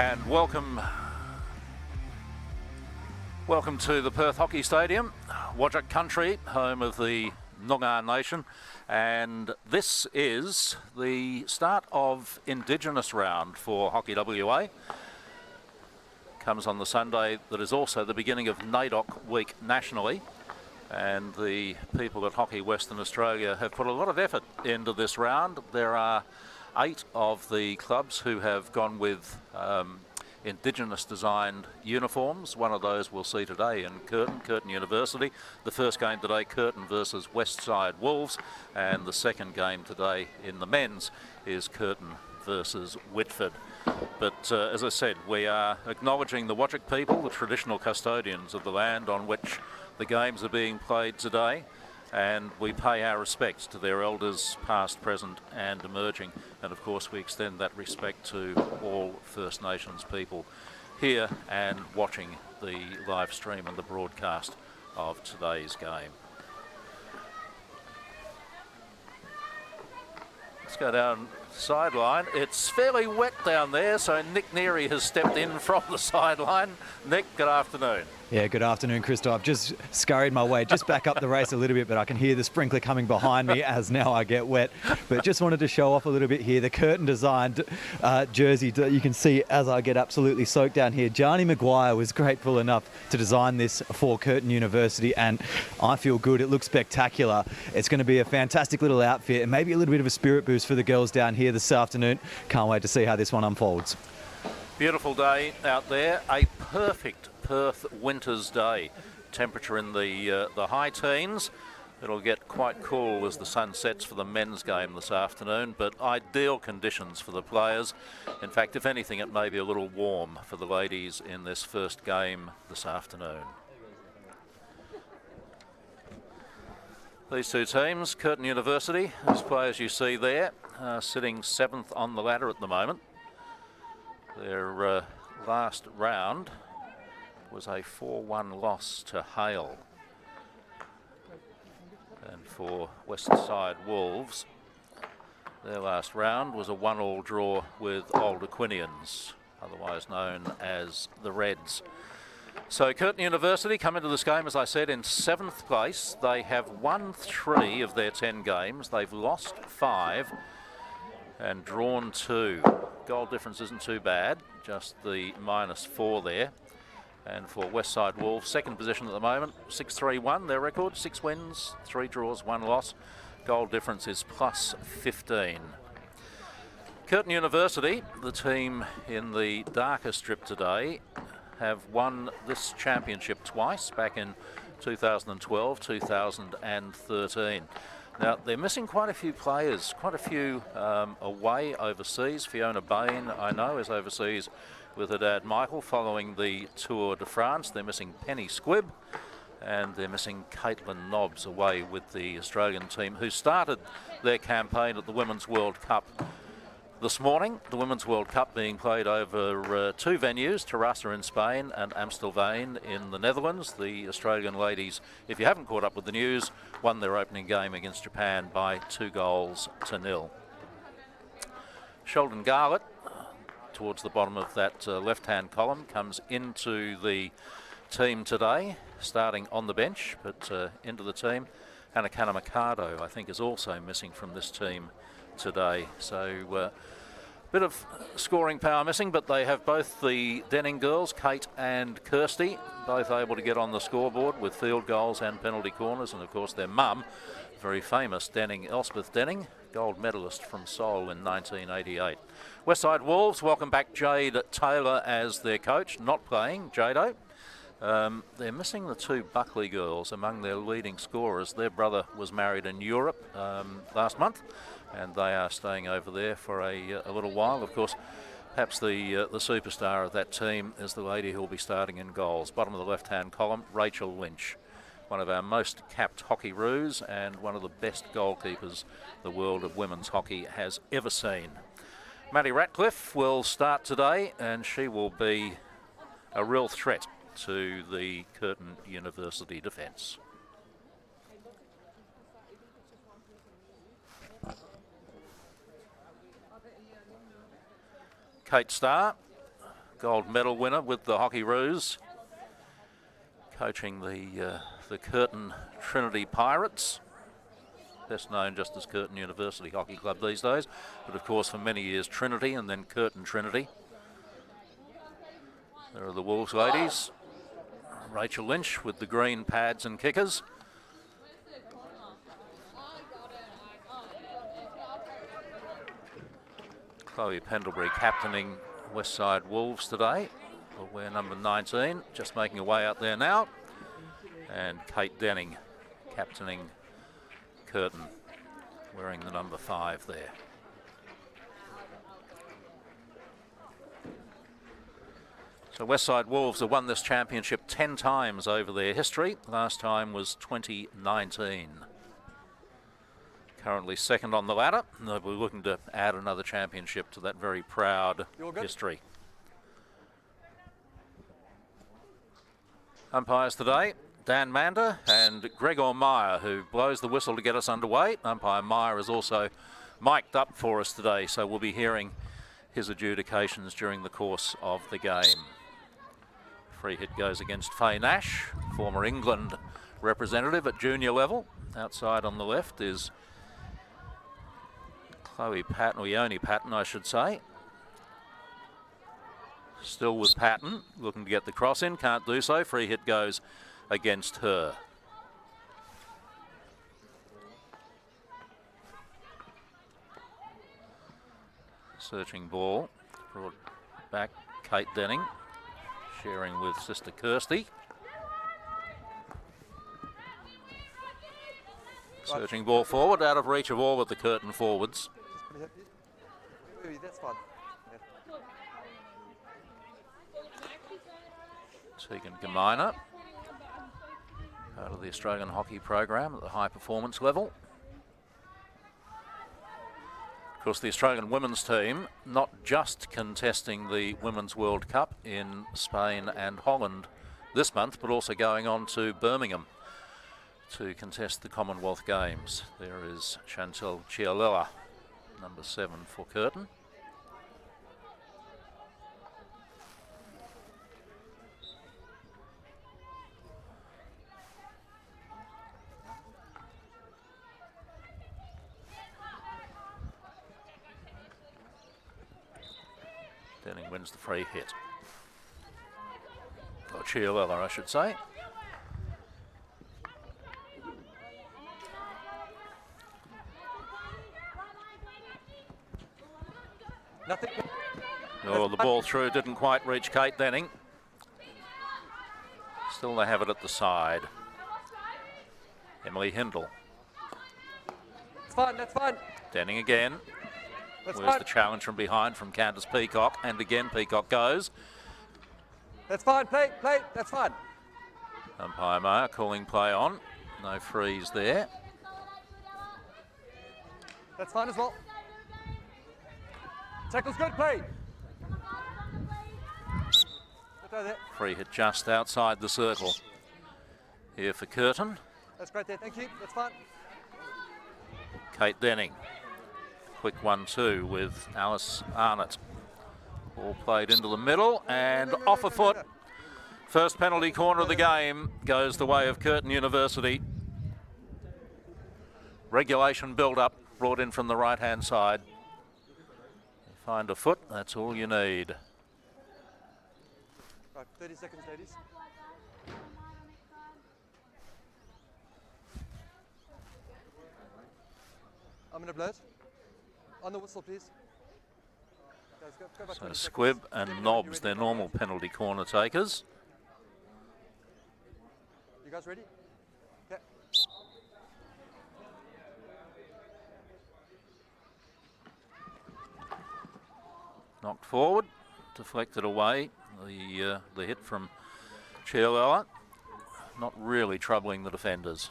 And welcome to the Perth Hockey Stadium, Whadjuk Country, home of the Noongar Nation, and this is the start of Indigenous round for Hockey WA. Comes on the Sunday that is also the beginning of NAIDOC week nationally, and the people at Hockey Western Australia have put a lot of effort into this round. There are 8 of the clubs who have gone with Indigenous designed uniforms. One of those we'll see today in Curtin University. The first game today, Curtin versus Westside Wolves, and the second game today in the men's is Curtin versus Whitford. But as I said, we are acknowledging the Whadjuk people, the traditional custodians of the land on which the games are being played today, and we pay our respects to their elders past, present and emerging, and of course we extend that respect to all First Nations people here and watching the live stream and the broadcast of today's game. Let's go down the sideline. It's fairly wet down there, so Nick Neary has stepped in from the sideline. Nick, good afternoon. Yeah, good afternoon, Christo. I've just scurried my way just back up the race a little bit, but I can hear the sprinkler coming behind me as now I get wet. But just wanted to show off a little bit here. The Curtin designed jersey that you can see as I get absolutely soaked down here. Johnny Maguire was grateful enough to design this for Curtin University, and I feel good. It looks spectacular. It's going to be a fantastic little outfit and maybe a little bit of a spirit boost for the girls down here this afternoon. Can't wait to see how this one unfolds. Beautiful day out there. A perfect Perth winter's day. Temperature in the high teens. It'll get quite cool as the sun sets for the men's game this afternoon, but ideal conditions for the players. In fact, if anything, it may be a little warm for the ladies in this first game this afternoon. These two teams, Curtin University, whose players you see there, sitting 7th on the ladder at the moment. Their last round was a 4-1 loss to Hale. And for Westside Wolves, their last round was a 1-1 draw with Old Aquinians, otherwise known as the Reds. So Curtin University come into this game, as I said, in 7th place. They have won 3 of their 10 games. They've lost 5 and drawn 2. Goal difference isn't too bad, just the -4 there. And for Westside Wolves, second position at the moment, 6-3-1, their record, 6 wins, 3 draws, 1 loss. Goal difference is +15. Curtin University, the team in the darker strip today, have won this championship twice, back in 2012, 2013. Now, they're missing quite a few players, quite a few away overseas. Fiona Bain, I know, is overseas with her dad Michael following the Tour de France. They're missing Penny Squibb, and they're missing Caitlin Nobbs away with the Australian team, who started their campaign at the Women's World Cup this morning. The Women's World Cup being played over 2 venues, Terrassa in Spain and Amstelveen in the Netherlands. The Australian ladies, if you haven't caught up with the news, won their opening game against Japan by 2-0. Sheldon Garlett, towards the bottom of that left-hand column, comes into the team today, starting on the bench, but into the team. Anakana Mikado, I think, is also missing from this team today. So bit of scoring power missing, but they have both the Denning girls, Kate and Kirsty, both able to get on the scoreboard with field goals and penalty corners, and of course their mum, very famous Denning, Elspeth Denning, gold medalist from Seoul in 1988. Westside Wolves welcome back Jade Taylor as their coach, not playing, Jado. They're missing the 2 Buckley girls among their leading scorers. Their brother was married in Europe last month, and they are staying over there for a little while. Of course, perhaps the superstar of that team is the lady who will be starting in goals. Bottom of the left-hand column, Rachel Lynch, one of our most capped hockey roos and one of the best goalkeepers the world of women's hockey has ever seen. Maddie Ratcliffe will start today, and she will be a real threat to the Curtin University defence. Kate Starr, gold medal winner with the Hockey Roos, coaching the Curtin Trinity Pirates, best known just as Curtin University Hockey Club these days, but of course for many years Trinity and then Curtin Trinity. There are the Wolves ladies, Rachel Lynch with the green pads and kickers. Chloe Pendlebury captaining Westside Wolves today. Will wear number 19, just making her way out there now. And Kate Denning captaining Curtin, wearing the number 5 there. So Westside Wolves have won this championship 10 times over their history. Last time was 2019. Currently second on the ladder. They'll be looking to add another championship to that very proud history. Umpires today, Dan Mander and Gregor Meyer, who blows the whistle to get us underway. Umpire Meyer is also mic'd up for us today, so we'll be hearing his adjudications during the course of the game. Free hit goes against Faye Nash, former England representative at junior level. Outside on the left is Chloe Patton, or Ione Patton, I should say. Still with Patton, looking to get the cross in, can't do so. Free hit goes against her. Searching ball, brought back Kate Denning, sharing with sister Kirsty. Searching ball forward, out of reach of all of the Curtin forwards. That's fine. Tegan Gamina, out of the Australian hockey program at the high performance level. Of course, the Australian women's team not just contesting the Women's World Cup in Spain and Holland this month, but also going on to Birmingham to contest the Commonwealth Games. There is Chantal Chialella, number 7 for Curtin. Denning wins the free hit. Or Chialella, I should say. Nothing. Oh, the ball through didn't quite reach Kate Denning. Still they have it at the side. Emily Hindle. It's fine, that's fine. Denning again. That's Where's fine. the challenge from behind from Candice Peacock, and again Peacock goes. That's fine, play, that's fine. Umpire Meyer calling play on. No freeze there. That's fine as well. Tackle's good, play. Free hit just outside the circle. Here for Curtin. That's great there, thank you, that's fine. Kate Denning. Quick 1-2 with Alice Arnott. Ball played into the middle and off a foot. First penalty corner of the game goes the way of Curtin University. Regulation build-up brought in from the right-hand side. You find a foot, that's all you need. Right, 30 seconds, ladies. I'm going to blow it. On the whistle, please. Guys, go back So 20 Squibb seconds. and Nobbs, their normal penalty corner takers. You guys ready? Okay. Knocked forward, deflected away. The hit from Chialella, not really troubling the defenders.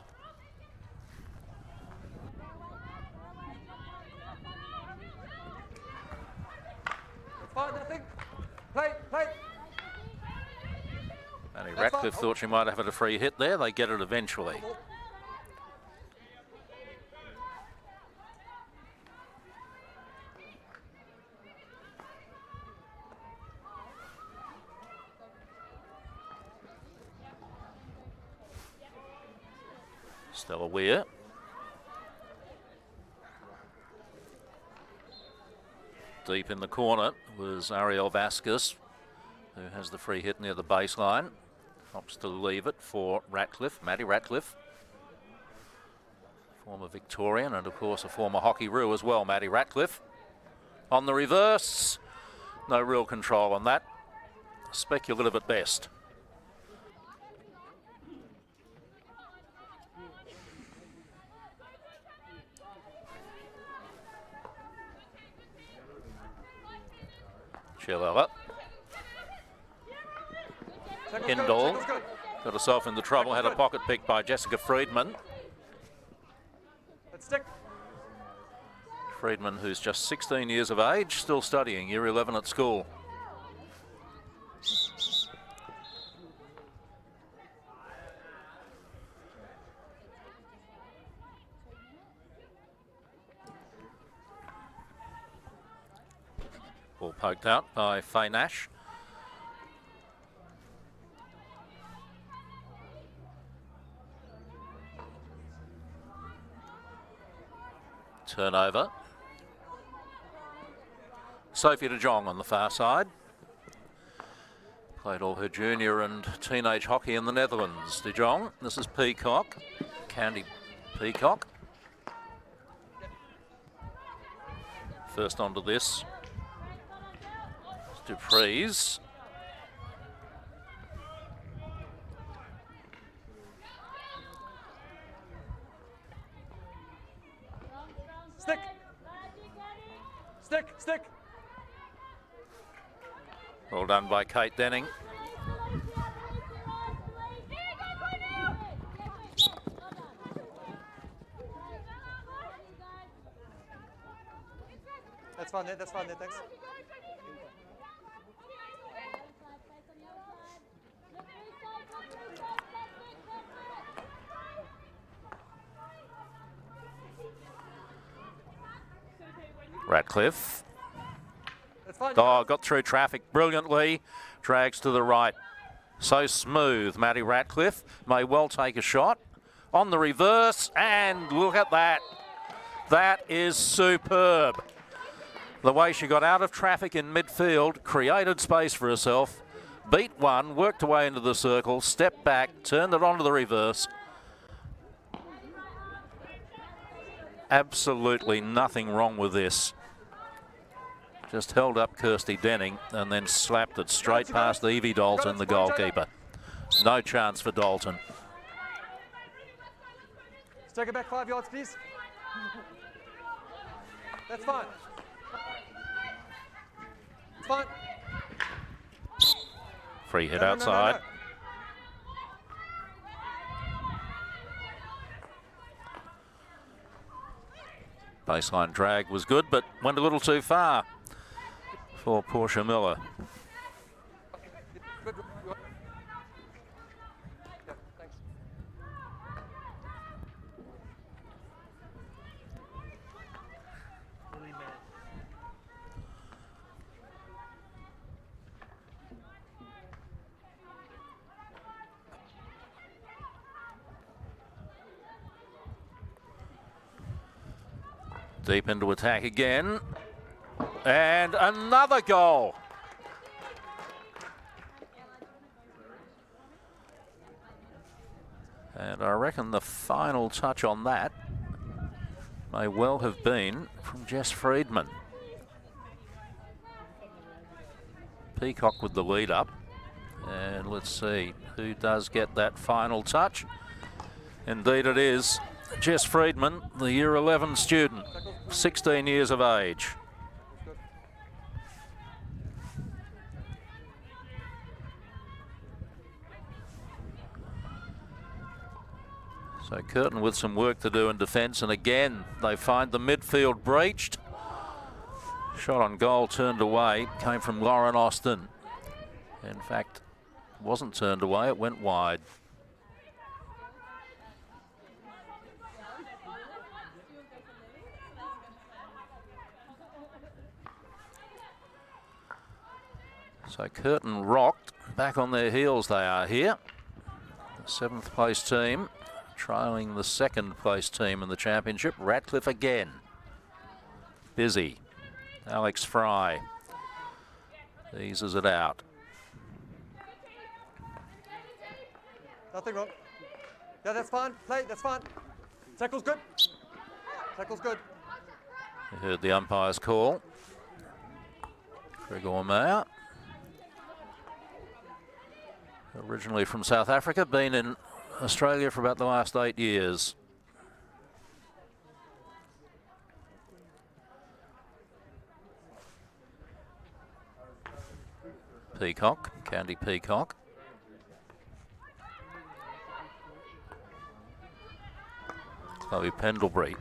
Fine, nothing. Play. Manny Ratcliffe thought she might have had a free hit there. They get it eventually. Stella Weir. Deep in the corner was Ariel Vasquez, who has the free hit near the baseline. Opts to leave it for Ratcliffe, Maddie Ratcliffe. Former Victorian and, of course, a former hockey-roo as well, Maddie Ratcliffe. On the reverse, no real control on that. Speculative at best. Chilella. Hindle got herself into trouble, had a pocket pick by Jessica Friedman. Let's stick. Friedman, who's just 16 years of age, still studying year 11 at school. Ball poked out by Faye Nash. Turnover. Sophie de Jong on the far side. Played all her junior and teenage hockey in the Netherlands. De Jong, this is Peacock. Candy Peacock. First onto this. Dupree's. Stick. Stick, stick. Well done by Kate Denning. That's fine, Ned. That's fine, Ned. Thanks. Ratcliffe. That's fine. Oh, got through traffic brilliantly. Drags to the right. So smooth, Maddie Ratcliffe. May well take a shot. On the reverse, and look at that. That is superb. The way she got out of traffic in midfield, created space for herself, beat one, worked her way into the circle, stepped back, turned it onto the reverse. Absolutely nothing wrong with this. Just held up Kirsty Denning and then slapped it straight past Evie Dalton, the goalkeeper. No chance for Dalton. Let's take it back 5 yards, please. That's fine. It's fine. Free hit No, outside. no. Baseline drag was good, but went a little too far for Portia Miller. Good. Yeah, thanks. Deep into attack again. And another goal. And I reckon the final touch on that may well have been from Jess Friedman. Peacock with the lead up. And let's see who does get that final touch. Indeed it is Jess Friedman, the year 11 student, 16 years of age. So Curtin with some work to do in defence, and again they find the midfield breached. Shot on goal turned away, came from Lauren Austin. In fact, wasn't turned away, it went wide. So Curtin rocked, back on their heels they are here. The 7th place team trailing the second place team in the championship. Ratcliffe again. Busy. Alex Fry eases it out. Nothing wrong. Yeah, that's fine. Play, that's fine. Tackle's good. Tackle's good. You heard the umpire's call. Gregor Mayer. Originally from South Africa, been in Australia for about the last 8 years. Peacock, Candy Peacock. Chloe Pendlebury.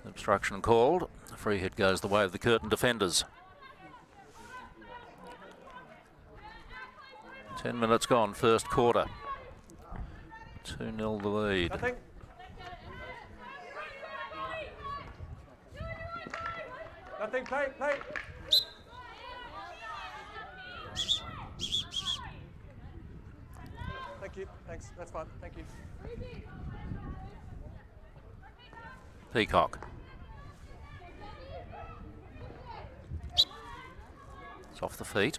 Obstruction called. Free hit goes the way of the Curtin defenders. 10 minutes gone, first quarter. 2-0 the lead. Nothing. Nothing, play, play. Thank you, thanks, that's fine, thank you. Peacock. It's off the feet.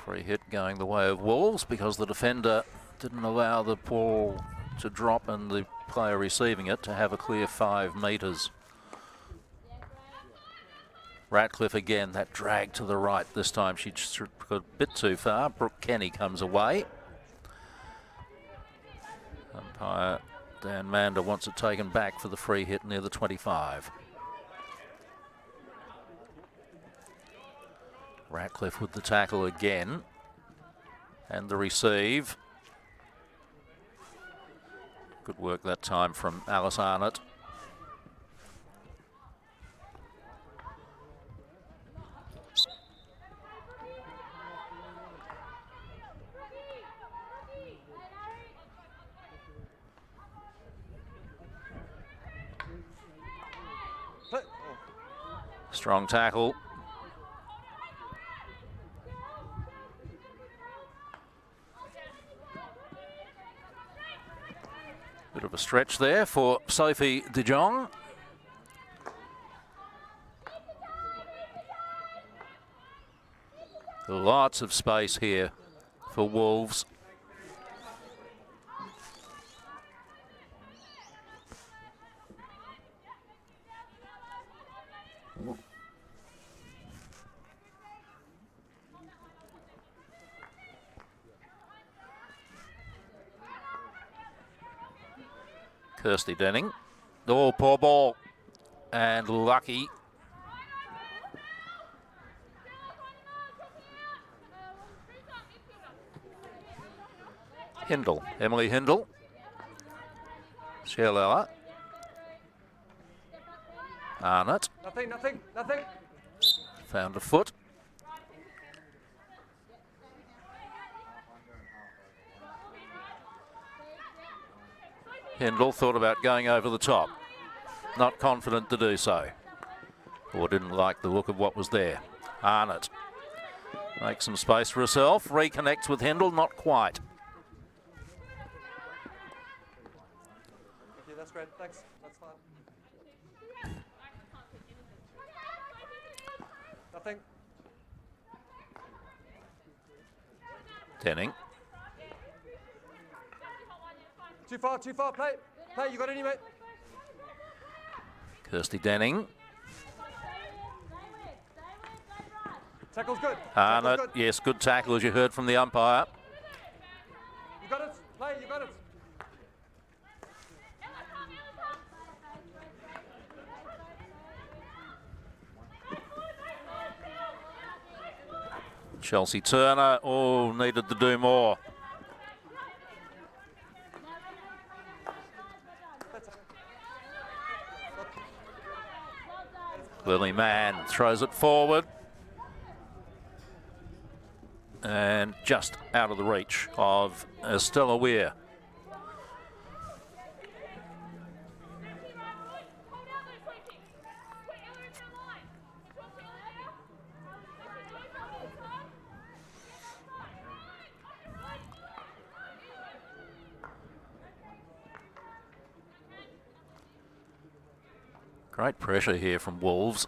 Free hit going the way of Wolves because the defender didn't allow the ball to drop and the player receiving it to have a clear 5 metres. Ratcliffe again, that drag to the right. This time she just got a bit too far. Brooke Kenny comes away. Umpire Dan Mander wants it taken back for the free hit near the 25. Ratcliffe with the tackle again. And the receive. Good work that time from Alice Arnott. Strong tackle. Bit of a stretch there for Sophie de Jong. Lots of space here for Wolves. Kirsty Denning. Oh, poor ball. And lucky. Hindle. Emily Hindle. Sherlower. Arnott. Nothing, nothing, nothing. Found a foot. Hindle thought about going over the top. Not confident to do so. Or didn't like the look of what was there. Arnott makes some space for herself. Reconnects with Hindle, not quite. Thank you, that's great, thanks, that's fine. Nothing. Denning. Too far, play, play, you got any, mate? Kirsty Denning. Tackle's good. Arnott, Tackle's good. yes, good tackle as you heard from the umpire. You got it, play, you got it. Chelsea Turner, oh, needed to do more. Lily Mann throws it forward. And just out of the reach of Estella Weir. Great pressure here from Wolves.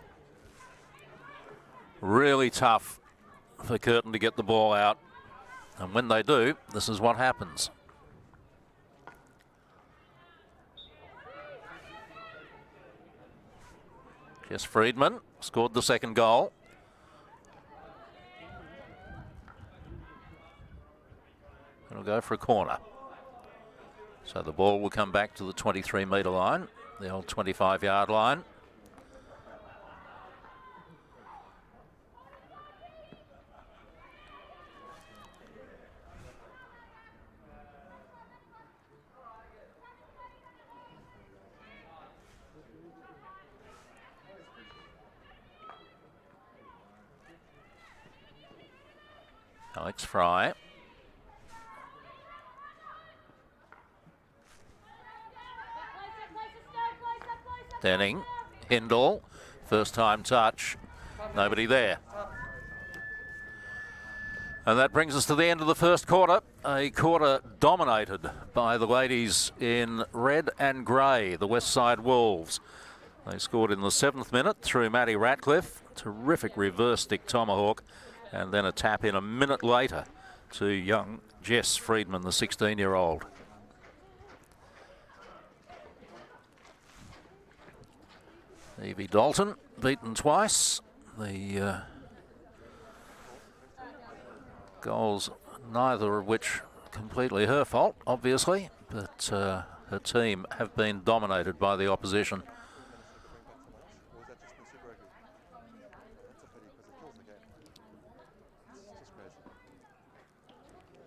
Really tough for Curtin to get the ball out. And when they do, this is what happens. Jess Friedman scored the second goal. It'll go for a corner. So the ball will come back to the 23-metre line, the old 25-yard line. Alex Fry. Denning, Hindle, first time touch, nobody there. And that brings us to the end of the first quarter, a quarter dominated by the ladies in red and grey, the West Side Wolves. They scored in the 7th minute through Maddie Ratcliffe, terrific reverse stick tomahawk, and then a tap in a minute later to young Jess Friedman, the 16-year-old. Evie Dalton beaten twice. The goals, neither of which completely her fault, obviously, but her team have been dominated by the opposition.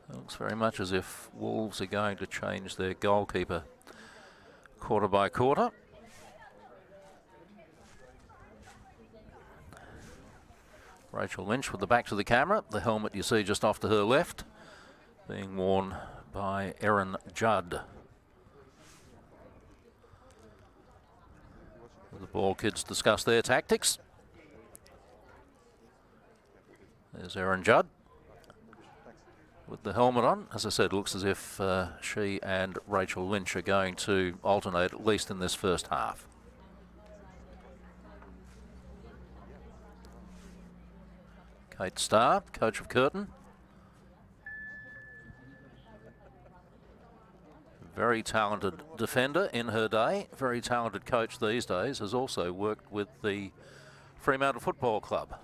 It looks very much as if Wolves are going to change their goalkeeper quarter by quarter. Rachel Lynch with the back to the camera. The helmet you see just off to her left being worn by Erin Judd. The ball kids discuss their tactics. There's Erin Judd with the helmet on. As I said, looks as if she and Rachel Lynch are going to alternate, at least in this first half. Kate Starr, coach of Curtin. Very talented defender in her day, very talented coach these days, has also worked with the Fremantle Football Club.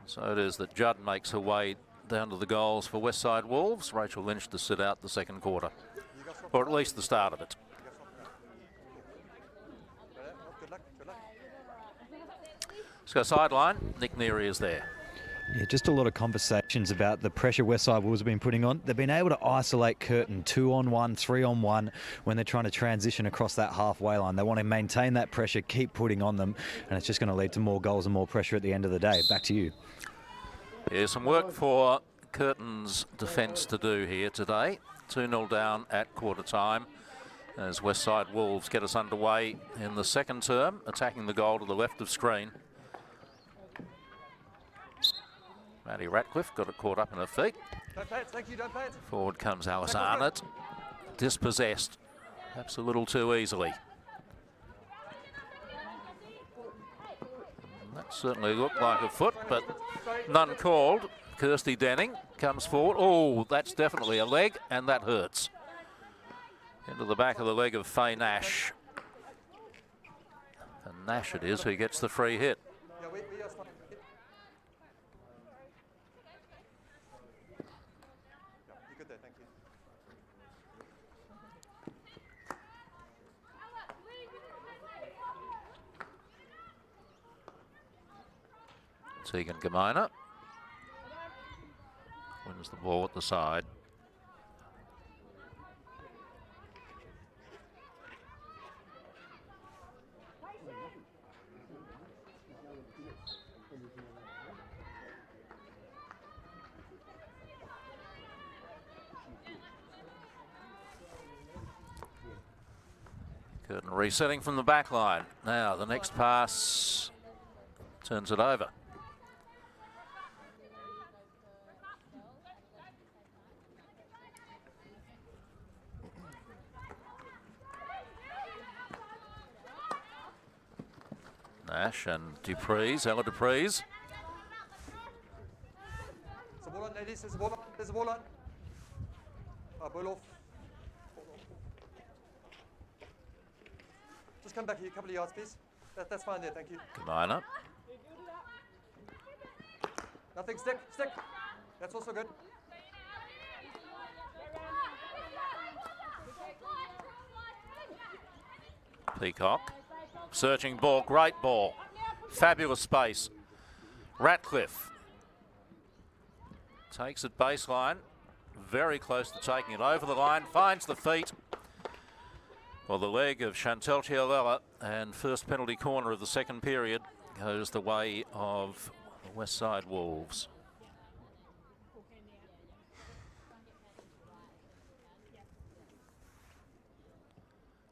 So it is that Judd makes her way down to the goals for West Side Wolves. Rachel Lynch to sit out the second quarter, or at least the start of it. Let's go sideline. Nick Neary is there. Yeah, just a lot of conversations about the pressure Westside Wolves have been putting on. They've been able to isolate Curtin 2-on-1, 3-on-1 when they're trying to transition across that halfway line. They want to maintain that pressure, keep putting on them, and it's just going to lead to more goals and more pressure at the end of the day. Back to you. Yeah, some work for Curtin's defence to do here today. 2-0 down at quarter time as Westside Wolves get us underway in the second term, attacking the goal to the left of screen. Maddie Ratcliffe got it caught up in her feet. Don't play it, thank you, don't play it. Forward comes Alice Arnott. Dispossessed, perhaps a little too easily. That certainly looked like a foot, but none called. Kirsty Denning comes forward. Oh, that's definitely a leg, and that hurts. Into the back of the leg of Faye Nash. And Nash it is who gets the free hit. Tegan Gamina wins the ball at the side. Curtin resetting from the back line. Now the next pass turns it over. Nash and Dupree's, Ella Dupree's. There's a ball on, ladies. There's a ball on. There's a ball on. Ball off. Just come back here, a couple of yards, please. That's fine there, thank you. Good line up. Nothing, stick. That's also good. Peacock. Searching ball, great ball. Fabulous space. Ratcliffe takes it baseline. Very close to taking it over the line. Finds the feet. Well, the leg of Chantel Chialella, and first penalty corner of the second period goes the way of the West Side Wolves.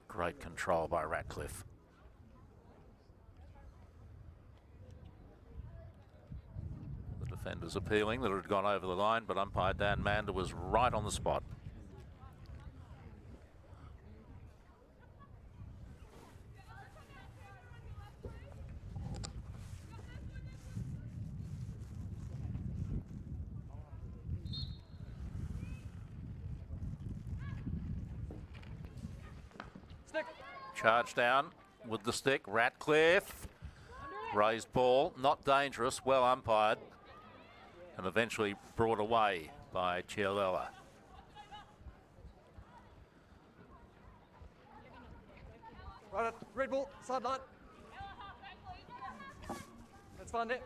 Great control by Ratcliffe. The defenders appealing that it had gone over the line, but umpire Dan Mander was right on the spot. Charge down with the stick. Ratcliffe. Raised ball. Not dangerous. Well umpired. And eventually brought away by Chialella. Right, red ball, sideline. That's fine there.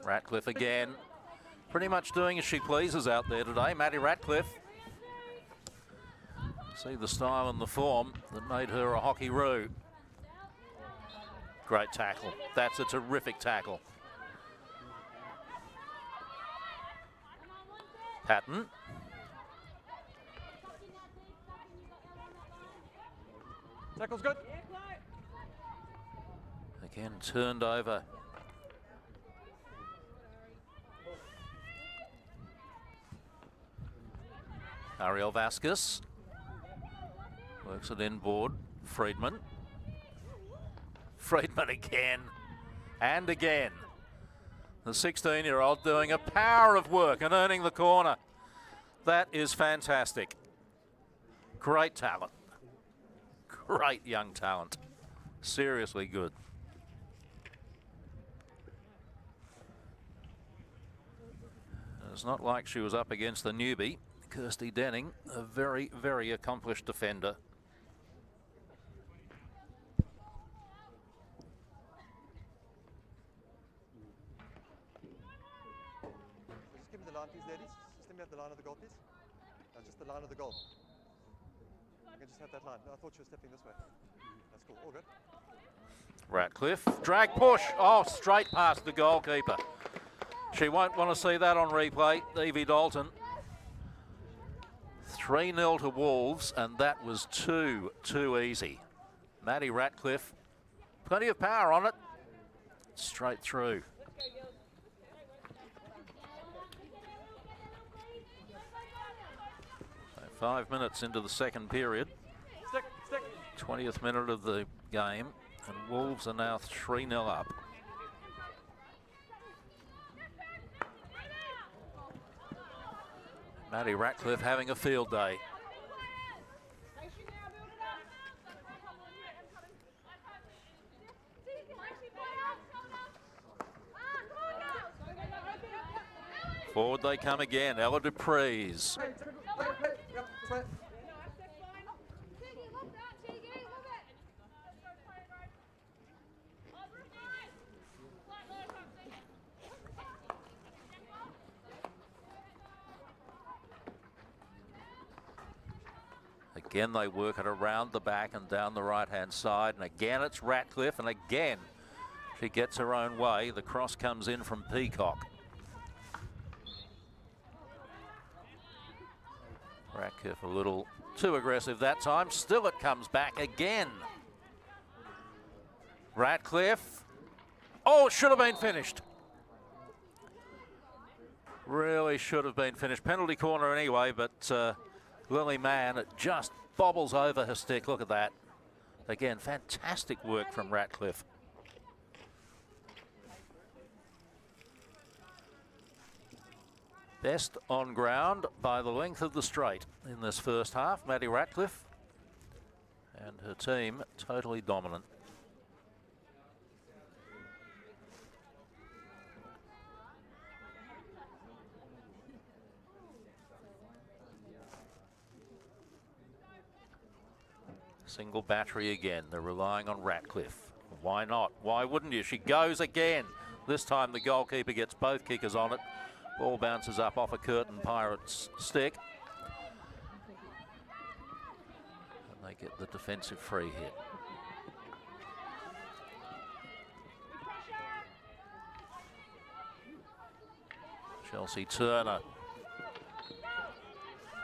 Ratcliffe again. Pretty much doing as she pleases out there today. Maddie Ratcliffe. See the style and the form that made her a hockey-roo. Great tackle. That's a terrific tackle. Patton. Tackle's good. Again turned over. Ariel Vasquez works it inboard. Friedman. Friedman again and again. The 16-year-old doing a power of work and earning the corner. That is fantastic. Great talent. Great young talent. Seriously good. It's not like she was up against the newbie. Kirsty Denning, a very, very accomplished defender. Just give me the line, please, ladies. Just let me have the line of the goal, please. No, just the line of the goal. I can just have that line. No, I thought you were stepping this way. That's cool. All good. Ratcliffe, drag push. Oh, straight past the goalkeeper. She won't want to see that on replay. Evie Dalton. 3-0 to Wolves, and that was too easy. Maddie Ratcliffe, plenty of power on it. Straight through. So 5 minutes into the second period. Stick. 20th minute of the game, and Wolves are now 3-0 up. Maddie Ratcliffe having a field day. Forward they come again. Ella Dupree's. Again, they work it around the back and down the right-hand side. And again, it's Ratcliffe. And again, She gets her own way. The cross comes in from Peacock. Ratcliffe a little too aggressive that time. Still it comes back again. Ratcliffe. Oh, it should have been finished. Really should have been finished. Penalty corner anyway, but Lily Mann, it just bobbles over her stick. Look at that. Again, fantastic work from Ratcliffe. Best on ground by the length of the straight in this first half, Maddie Ratcliffe, and her team totally dominant. Single battery again. They're relying on Ratcliffe. Why not? Why wouldn't you? She goes again. This time the goalkeeper gets both kickers on it. Ball bounces up off a Curtin Pirates stick. And they get the defensive free hit. Chelsea Turner.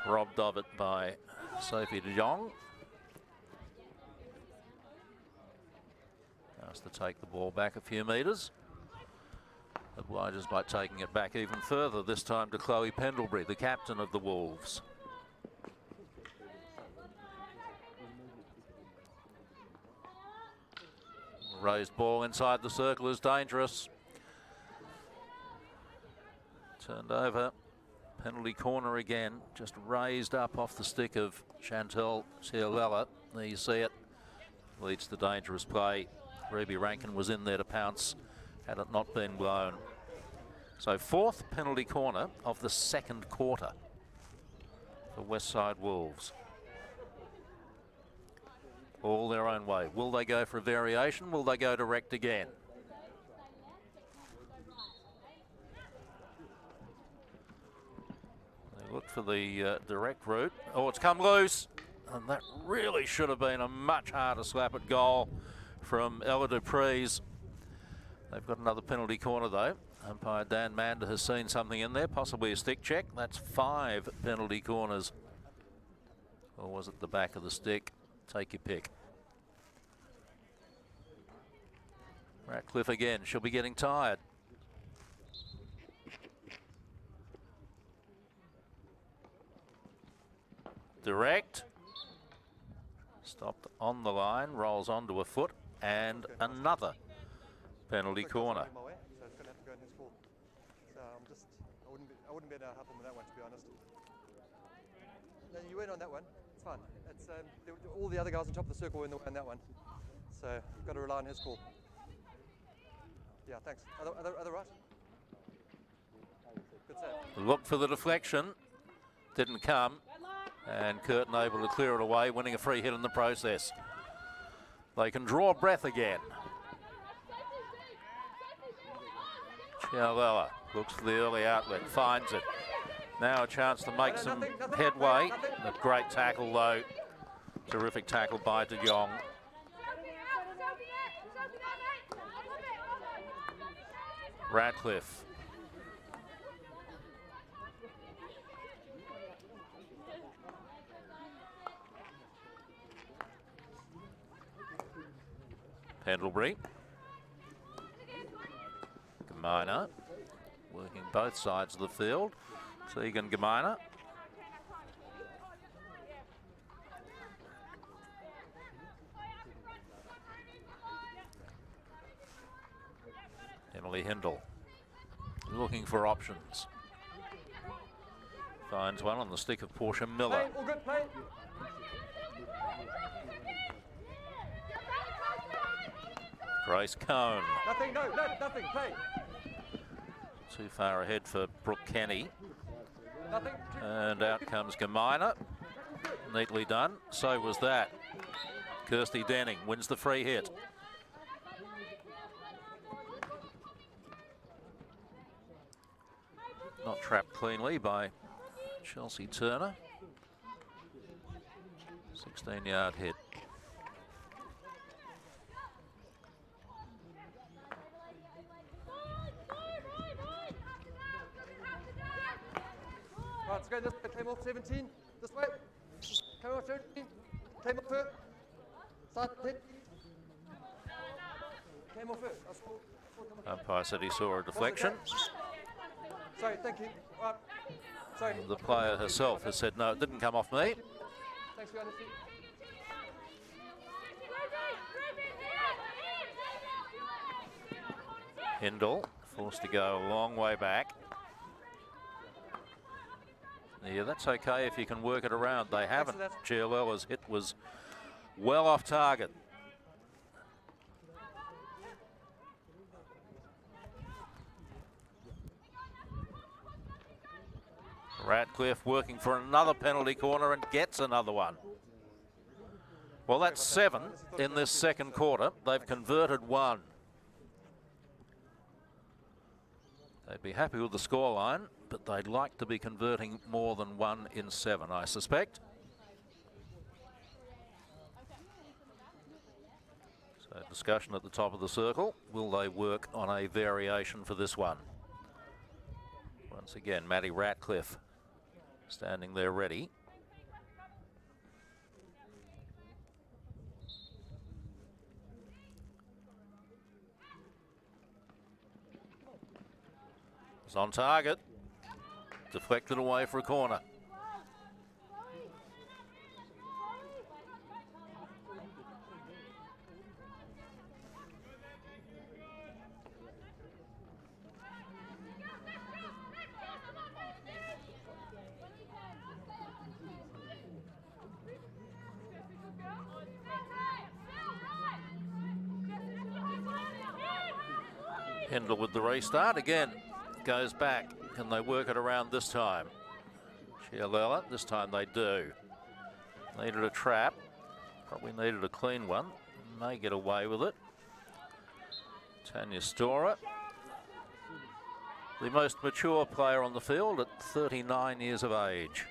Robbed of it by Sophie de Jong. Has to take the ball back a few metres. Obliges by taking it back even further, this time to Chloe Pendlebury, the captain of the Wolves. Raised ball inside the circle is dangerous. Turned over. Penalty corner again, just raised up off the stick of Chantel Cialella. There you see it. Leads to dangerous play. Ruby Rankin was in there to pounce had it not been blown. So fourth penalty corner of the second quarter for Westside Wolves. All their own way. Will they go for a variation? Will they go direct again? They look for the direct route. Oh, it's come loose. And that really should have been a much harder slap at goal from Ella Dupree's. They've got another penalty corner though. Umpire Dan Mander has seen something in there, possibly a stick check. That's 5 penalty corners. Or was it the back of the stick? Take your pick. Ratcliffe again. She'll be getting tired. Direct. Stopped on the line, rolls onto a foot, and another penalty corner. So it's going to have to go in his court. So I wouldn't be able to help him with that one, to be honest. No, you went on that one. It's fine. It's all the other guys on top of the circle were in the way on that one. So you've got to rely on his call. Yeah, thanks. Other right. Good save. Look for the deflection. Didn't come. And Curtin able to clear it away, winning a free hit in the process. They can draw breath again. Cialella looks for the early outlet, finds it. Now a chance to make some headway. A great tackle though. Terrific tackle by De Jong. Ratcliffe. Pendlebury. Gamina working both sides of the field. Tegan Gamina. Emily Hindle looking for options. Finds one on the stick of Portia Miller. All good, play. Grace Cone. Nothing, nothing, play. Too far ahead for Brooke Kenny. Nothing. And out comes Gamina. Neatly done. So was that. Kirsty Denning wins the free hit. Not trapped cleanly by Chelsea Turner. 16-yard hit. Came off her. Start hit. Came off her. Umpire said he saw a deflection. Sorry, thank you. Sorry. The player herself has said, no, it didn't come off me. Thanks for your honesty. Hindle forced to go a long way back. Yeah, that's okay if you can work it around. They haven't. Giolela's hit was well off target. Ratcliffe working for another penalty corner and gets another one. Well, that's 7 in this second quarter. They've converted 1. They'd be happy with the scoreline, but they'd like to be converting more than 1 in 7, I suspect. So discussion at the top of the circle. Will they work on a variation for this one? Once again, Matty Ratcliffe standing there ready. It's on target. Deflected away for a corner. Hindle with the restart again. Goes back. Can they work it around this time? Giolella, this time they do. Needed a trap. Probably needed a clean one. May get away with it. Tanya Storer, the most mature player on the field at 39 years of age.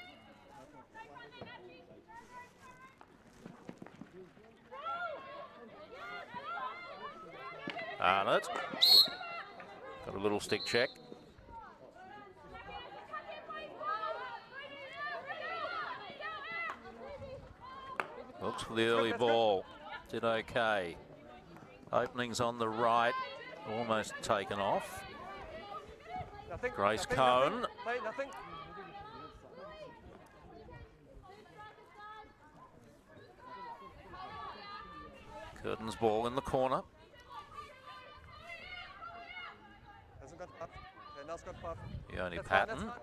Arnott. Got a little stick check. Looks for the early ball. Did okay. Openings on the right. Almost taken off. Nothing, Grace nothing, Cohn. Nothing, play, nothing. Curtin's ball in the corner. Hasn't got puff. Okay, now's got puff. Yoni That's fine, Patton. that's fine.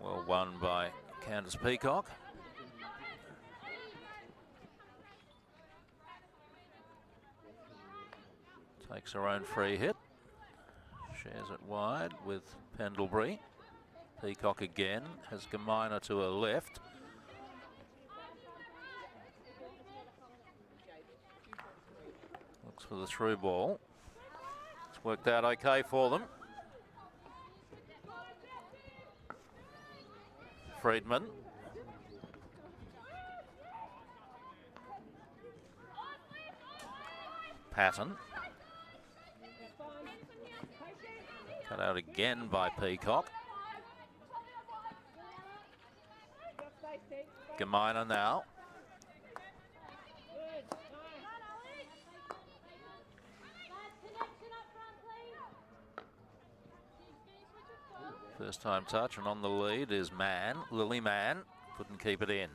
Well won by Candice Peacock. Takes her own free hit. Shares it wide with Pendlebury. Peacock again has Gamina to her left. Looks for the through ball. It's worked out okay for them. Friedman. Patton. Cut out again by Peacock. Gamina now. First time touch, and on the lead is Lily Mann. Couldn't keep it in.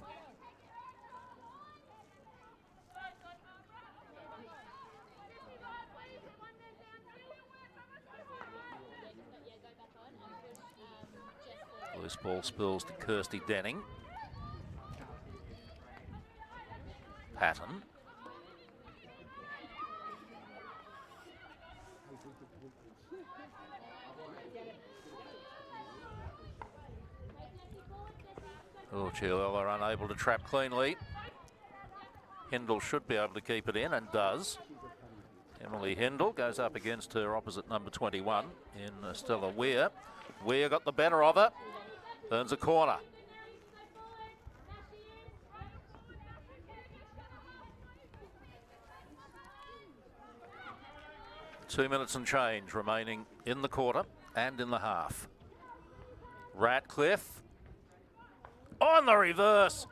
Loose ball spills to Kirsty Denning. Patton. Oh, Giolella unable to trap cleanly. Hindle should be able to keep it in, and does. Emily Hindle goes up against her opposite number 21 in Stella Weir. Weir got the better of her. Earns a corner. Two minutes and change remaining in the quarter and in the half. Ratcliffe on the reverse.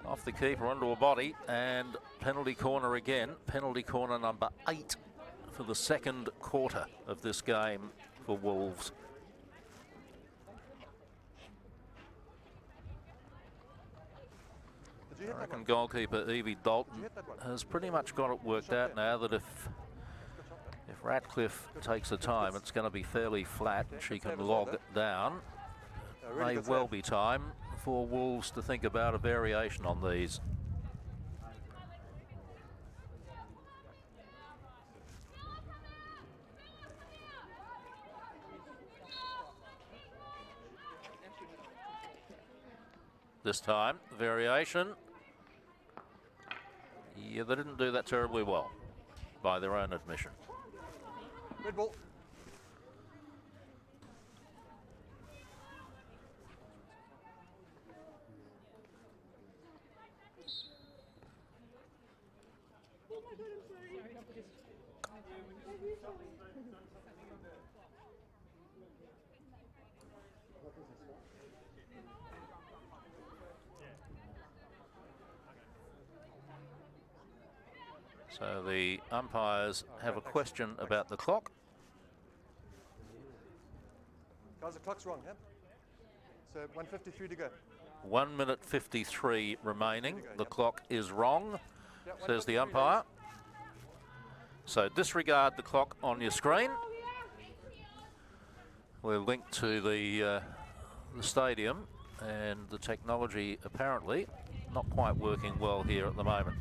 Off the keeper onto a body, and penalty corner again. Penalty corner number 8 for the second quarter of this game for Wolves. I reckon goalkeeper Evie Dalton has pretty much got it worked out now that if Ratcliffe takes the time, it's going to be fairly flat and she can log it down. May well be time for Wolves to think about a variation on these. This time, variation. Yeah, they didn't do that terribly well, by their own admission. Red ball. So the umpires have a question about the clock. Guys, the clock's wrong, yeah? So 1:53 to go. 1 minute 53 remaining. The clock is wrong, says the umpire. So disregard the clock on your screen. We're linked to the stadium, and the technology apparently not quite working well here at the moment.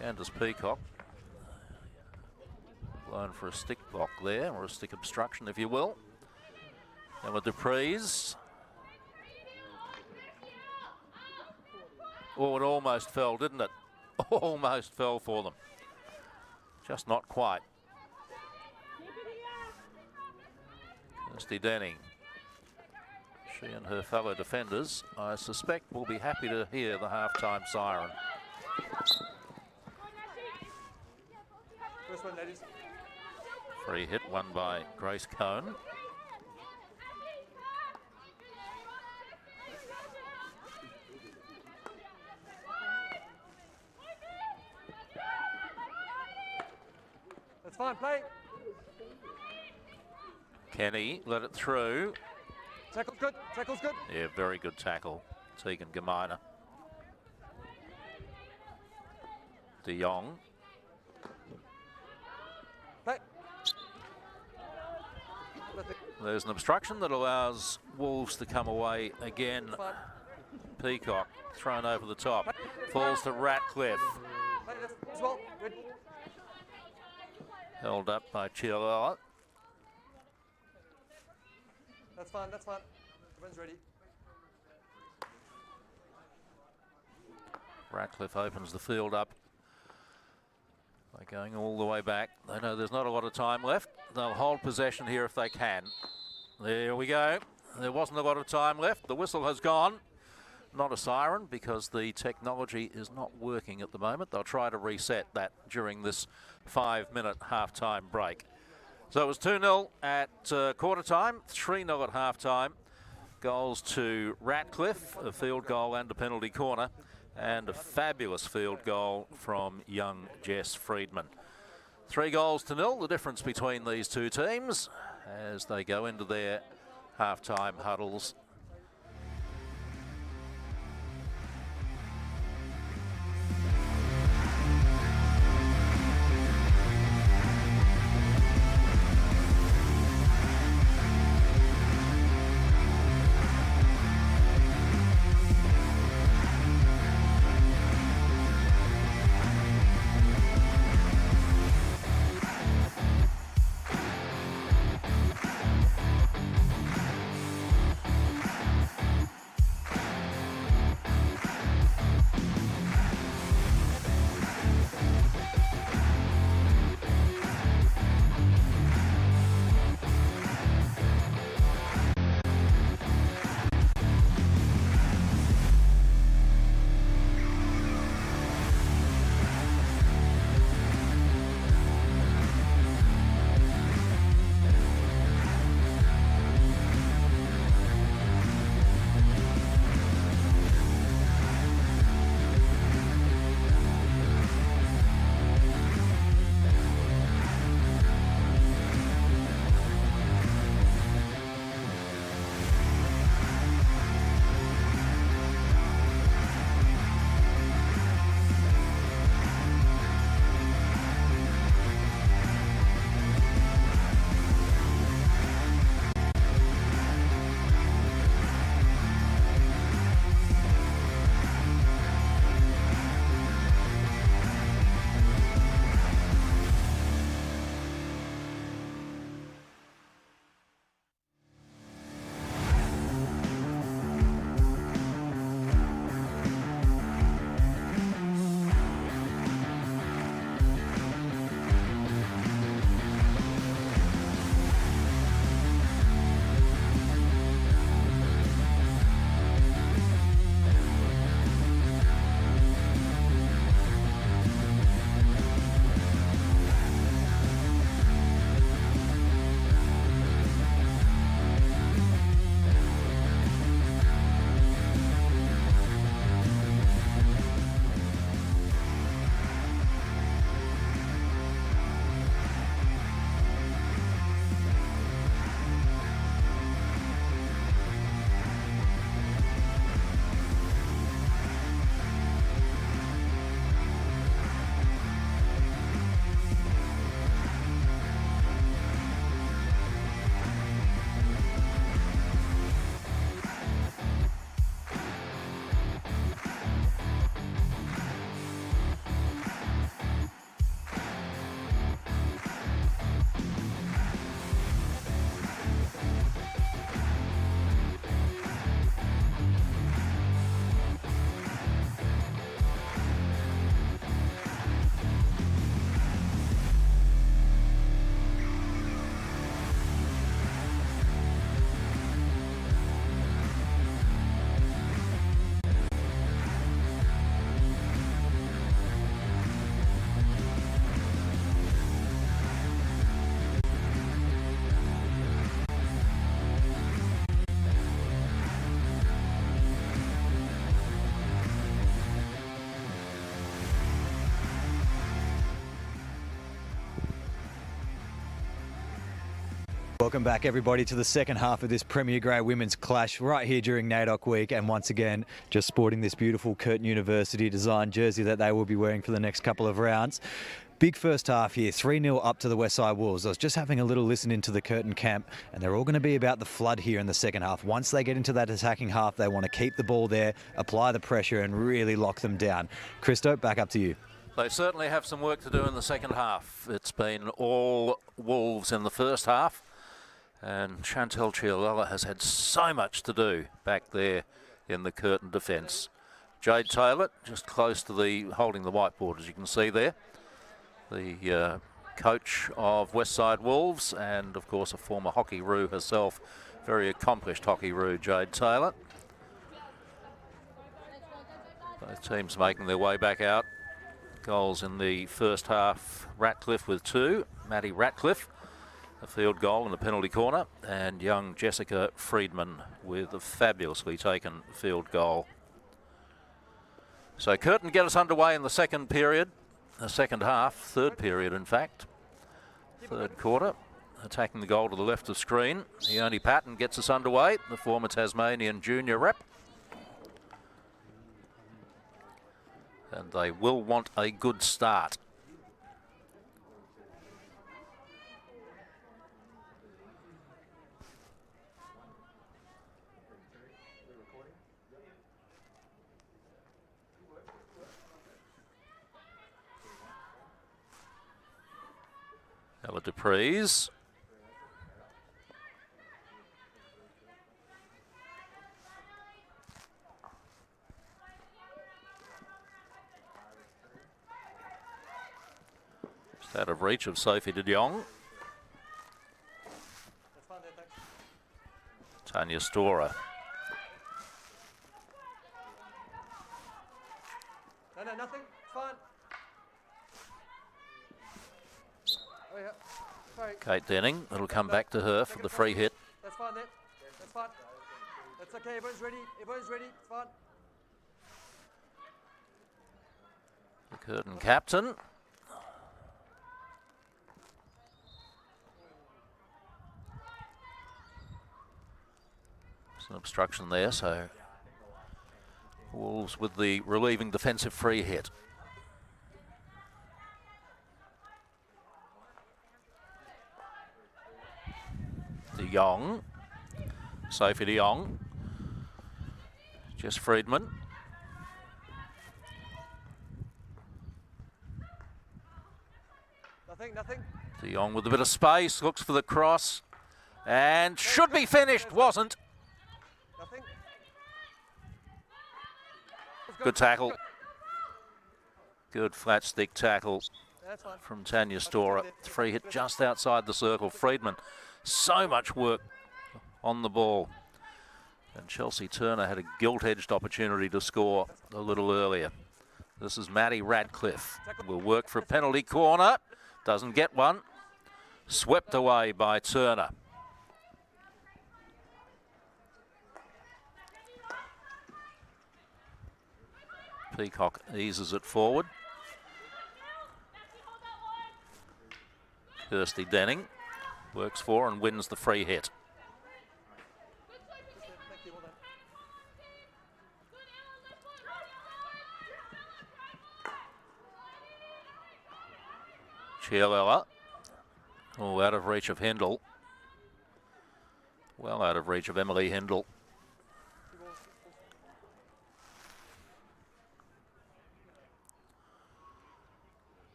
Candice Peacock blown for a stick block there, or a stick obstruction if you will. And with Dupree's. Oh, it almost fell, didn't it? Almost fell for them. Just not quite. Kirsty Denning. She and her fellow defenders, I suspect, will be happy to hear the halftime siren. First one, ladies. Free hit won by Grace Cohn. That's fine, play. Kenny let it through. Tackle's good, tackle's good. Yeah, very good tackle. Tegan Gamina. De Jong. Play. There's an obstruction that allows Wolves to come away again. Peacock thrown over the top. Falls to Ratcliffe. Play this as well. Red. Held up by Chialala. That's fine, that's fine. The win's ready. Ratcliffe opens the field up by going all the way back. They know there's not a lot of time left. They'll hold possession here if they can. There we go. There wasn't a lot of time left. The whistle has gone. Not a siren because the technology is not working at the moment. They'll try to reset that during this 5-minute half-time break. So it was 2-0 at quarter time, 3-0 at half-time. Goals to Ratcliffe, a field goal and a penalty corner, and a fabulous field goal from young Jess Friedman. 3-0, the difference between these two teams as they go into their half-time huddles. Welcome back, everybody, to the second half of this Premier Grade Women's Clash right here during NAIDOC Week. And once again, just sporting this beautiful Curtin University design jersey that they will be wearing for the next couple of rounds. Big first half here, 3-0 up to the Westside Wolves. I was just having a little listen into the Curtin camp, and they're all going to be about the flood here in the second half. Once they get into that attacking half, they want to keep the ball there, apply the pressure, and really lock them down. Christo, back up to you. They certainly have some work to do in the second half. It's been all Wolves in the first half, and Chantel Chiolella has had so much to do back there in the Curtin defence. Jade Taylor just close to the holding the whiteboard, as you can see there. The coach of Westside Wolves, and of course a former hockey roo herself, very accomplished hockey roo, Jade Taylor. Both teams making their way back out. Goals in the first half, Ratcliffe with 2, Maddie Ratcliffe, a field goal in the penalty corner, and young Jessica Friedman with a fabulously taken field goal. So Curtin get us underway in the second period. The second half, third period in fact, third quarter, attacking the goal to the left of screen. Leonie Patton gets us underway, the former Tasmanian junior rep. And they will want a good start. Ella Dupreez. Just out of reach of Sophie de Jong. Tanya Storer. No, nothing. It's fine. Oh, yeah. Sorry. Kate Denning, it'll come back to her for the free hit. That's fine there. That's fine. That's okay. Everyone's ready. Everyone's ready. It's fine. The Curtin captain. There's an obstruction there, so Wolves with the relieving defensive free hit. De Jong, Sophie de Jong, Jess Friedman. Nothing. De Jong with a bit of space, looks for the cross, and should be finished, wasn't. Nothing. Good tackle. Good flat stick tackle That's fine. from Tanya Storer. Free hit just outside the circle. Friedman, so much work on the ball. And Chelsea Turner had a gilt-edged opportunity to score a little earlier. This is Maddie Radcliffe. Will work for a penalty corner. Doesn't get one. Swept away by Turner. Peacock eases it forward. Kirsty Denning works for and wins the free hit. Chiolella. Oh, out of reach of Hindle. Well out of reach of Emily Hindle.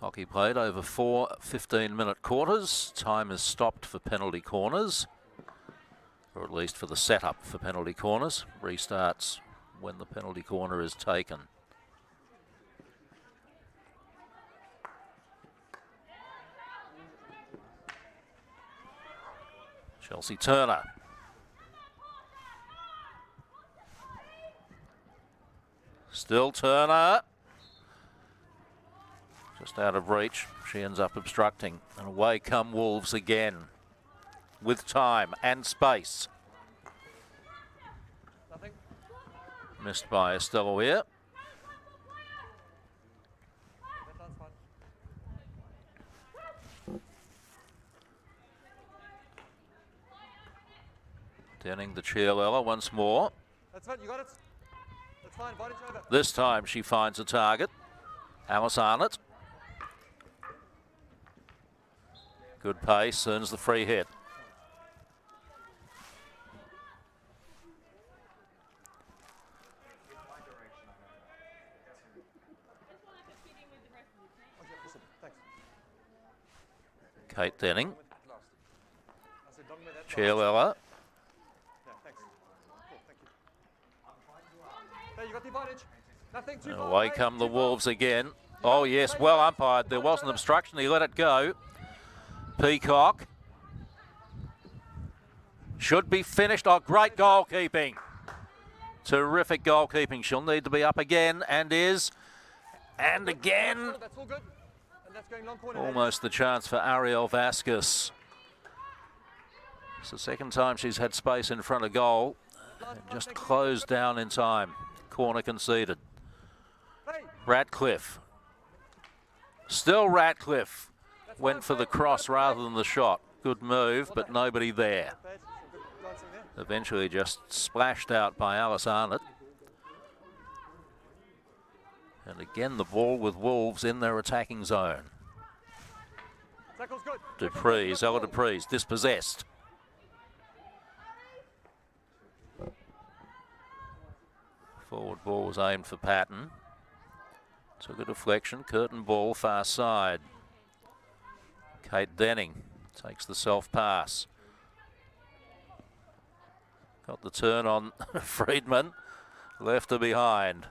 Hockey played over 4 15-minute quarters. Time is stopped for penalty corners, or at least for the setup for penalty corners. Restarts when the penalty corner is taken. Chelsea Turner. Still Turner. Just out of reach. She ends up obstructing. And away come Wolves again. With time and space. Nothing. Missed by Estelle Weir. That sounds fine. Denning the Chiarella once more. That's fine, you got it. That's fine, advantage over. This time she finds a target. Alice Arnott. Good pace, earns the free hit. Kate Denning. Chiarella. You got the advantage. Nothing too And far away come the Wolves again. Oh yes, well umpired. There was an obstruction. He let it go. Peacock. Should be finished. Oh, great goalkeeping. Terrific goalkeeping. She'll need to be up again, and is. And again. That's all good. And that's going long corner. Almost the chance for Ariel Vasquez. It's the second time she's had space in front of goal. And just closed down in time. Corner conceded. Ratcliffe. Still Ratcliffe. Went for the cross rather than the shot. Good move, but nobody there. Eventually just splashed out by Alice Arnott. And again the ball with Wolves in their attacking zone. Dupree's, Ella Dupree's dispossessed. Forward ball was aimed for Patton. Took a deflection. Curtin ball far side. Kate Denning takes the self pass. Got the turn on Friedman. Left her behind.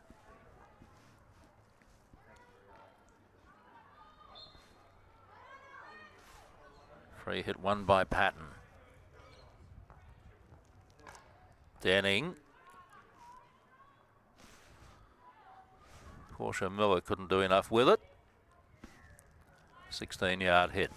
Free hit won by Patton. Denning. Portia Miller couldn't do enough with it. 16-yard hit.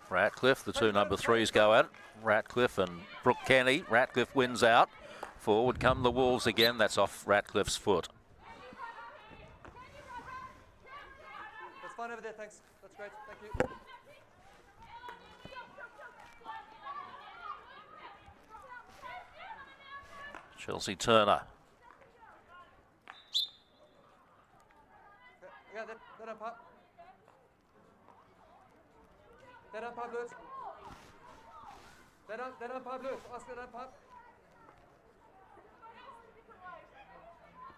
Ratcliffe, the two number threes go at it. Ratcliffe and Brooke Kenny. Ratcliffe wins out. Forward come the Wolves again. That's off Ratcliffe's foot. That's fine over there, thanks. That's great, thank you. Chelsea Turner. Yeah, that umpire. That umpire blows. That umpire blows. Ask that umpire.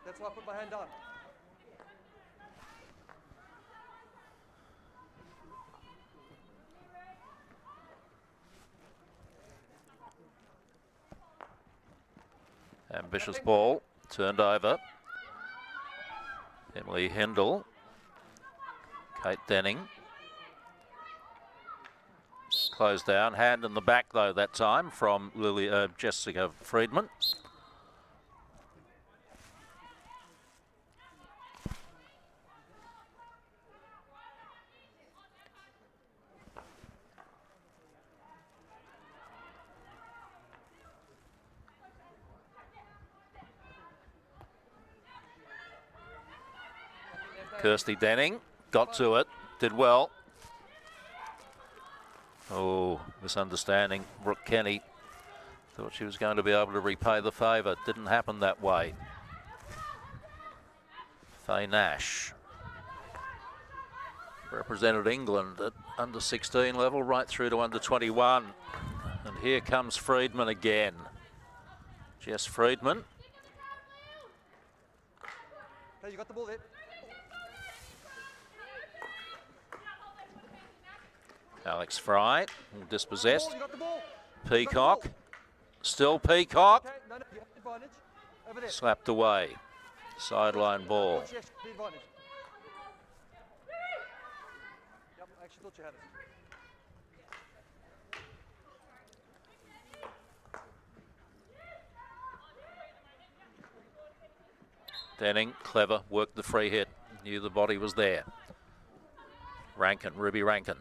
That's why I put my hand down. Ambitious ball, turned over. Emily Hendel. Kate Denning. Closed down, hand in the back though that time from Jessica Friedman. Kirsty Denning got to it, did well. Oh, misunderstanding. Brooke Kenny thought she was going to be able to repay the favour. Didn't happen that way. Faye Nash represented England at under 16 level right through to under 21. And here comes Friedman again. Jess Friedman. Hey, you got the ball there. Alex Fry, dispossessed. Peacock, still Peacock. Slapped away. Sideline ball. Yep, I actually thought you had it. Denning, clever, worked the free hit. Knew the body was there. Rankin, Ruby Rankin.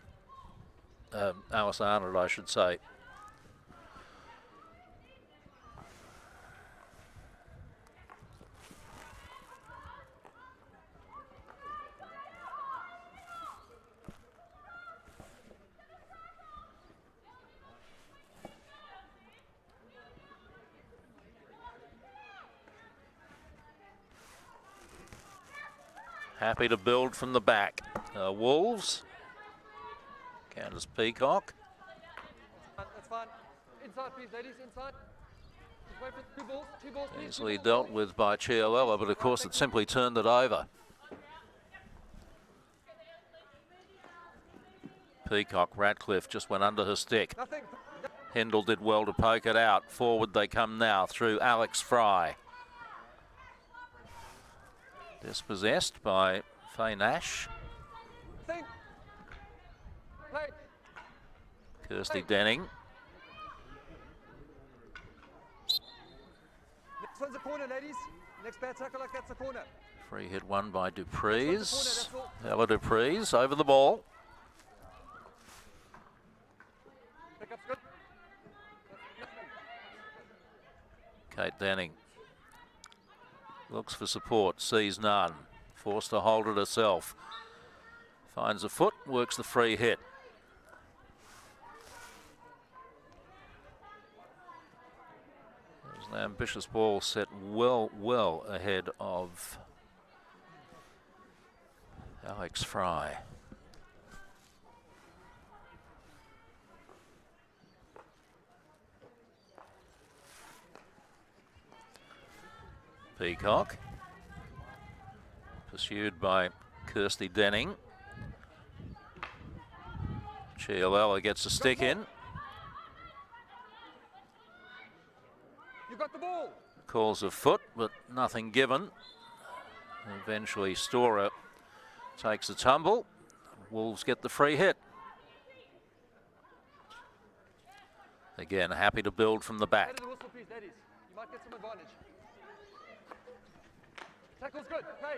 Alice Arnold, I should say. Happy to build from the back. Wolves. Candace Peacock. That's fine. Inside, please, ladies. Inside. Just wait for two balls. Two balls, please. Easily dealt with by Chiolella, but of course it simply turned it over. Peacock, Ratcliffe just went under her stick. Nothing. Hendel did well to poke it out. Forward they come now through Alex Fry. Dispossessed by Faye Nash. Think. Play. Kirsty Denning. Next one's a corner, ladies. Next bad tackle like that's a corner. Free hit won by Dupreez. Corner, Ella Dupreez over the ball. Pickup's good. Kate Denning looks for support, sees none. Forced to hold it herself. Finds a foot, works the free hit. There's an ambitious ball set well ahead of Alex Fry. Peacock, pursued by Kirsty Denning. Chiolella gets a stick in. You got the ball. Calls a foot, but nothing given. Eventually Storer takes a tumble. Wolves get the free hit. Again, happy to build from the back. Head of the whistle, please, ladies. You might get some advantage. Tackle's good. Play.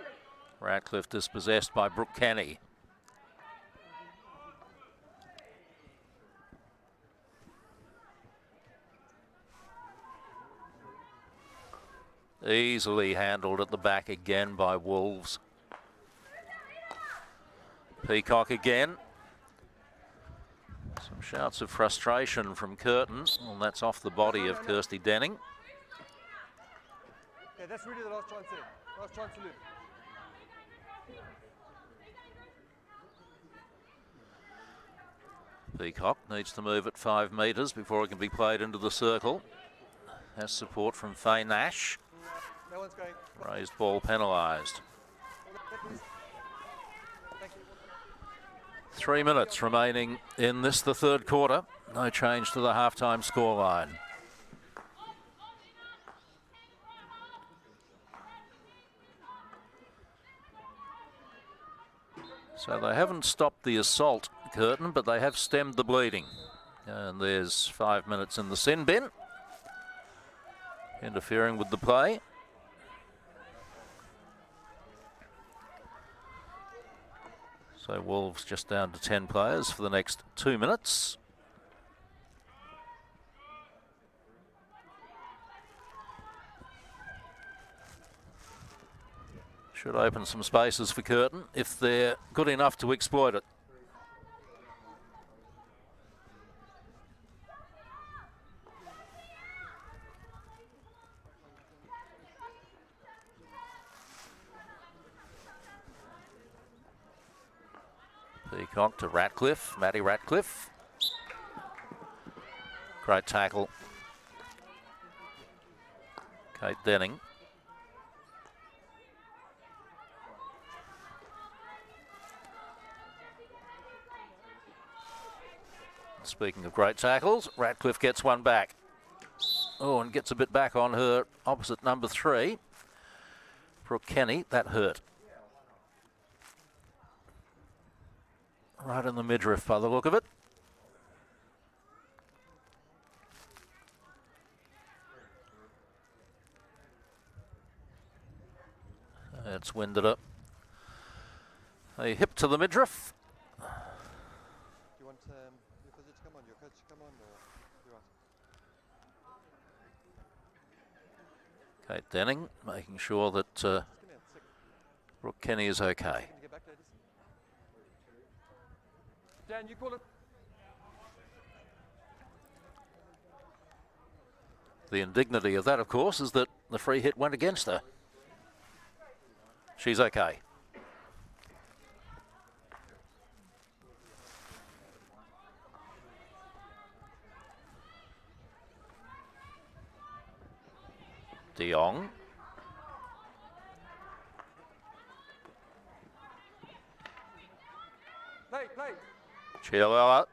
Ratcliffe dispossessed by Brooke Kenny. Easily handled at the back again by Wolves. Peacock again. Some shouts of frustration from Curtin. Well, that's off the body of Kirsty Denning. Yeah, that's really the last chance there. Last chance to lose. Peacock needs to move at 5 metres before it can be played into the circle. Has support from Faye Nash. No one's going. Raised ball penalised. Thank you. 3 minutes remaining in this, the third quarter. No change to the half-time scoreline. So they haven't stopped the assault, Curtin, but they have stemmed the bleeding. And there's 5 minutes in the sin bin, interfering with the play. So Wolves just down to 10 players for the next 2 minutes. Should open some spaces for Curtin if they're good enough to exploit it. Peacock to Ratcliffe, Maddie Ratcliffe. Great tackle. Kate Denning. Speaking of great tackles, Ratcliffe gets one back. Oh, and gets a bit back on her opposite number 3. Brooke Kenny, that hurt. Right in the midriff by the look of it. It's winded up. A hip to the midriff. come on, or you're right. Kate Denning making sure that Just give me a sec. Brooke Kenny is okay. Can you get back, ladies? Dan, you call it. The indignity of that, of course, is that the free hit went against her. She's okay. De Jong. Play. Chihuahua.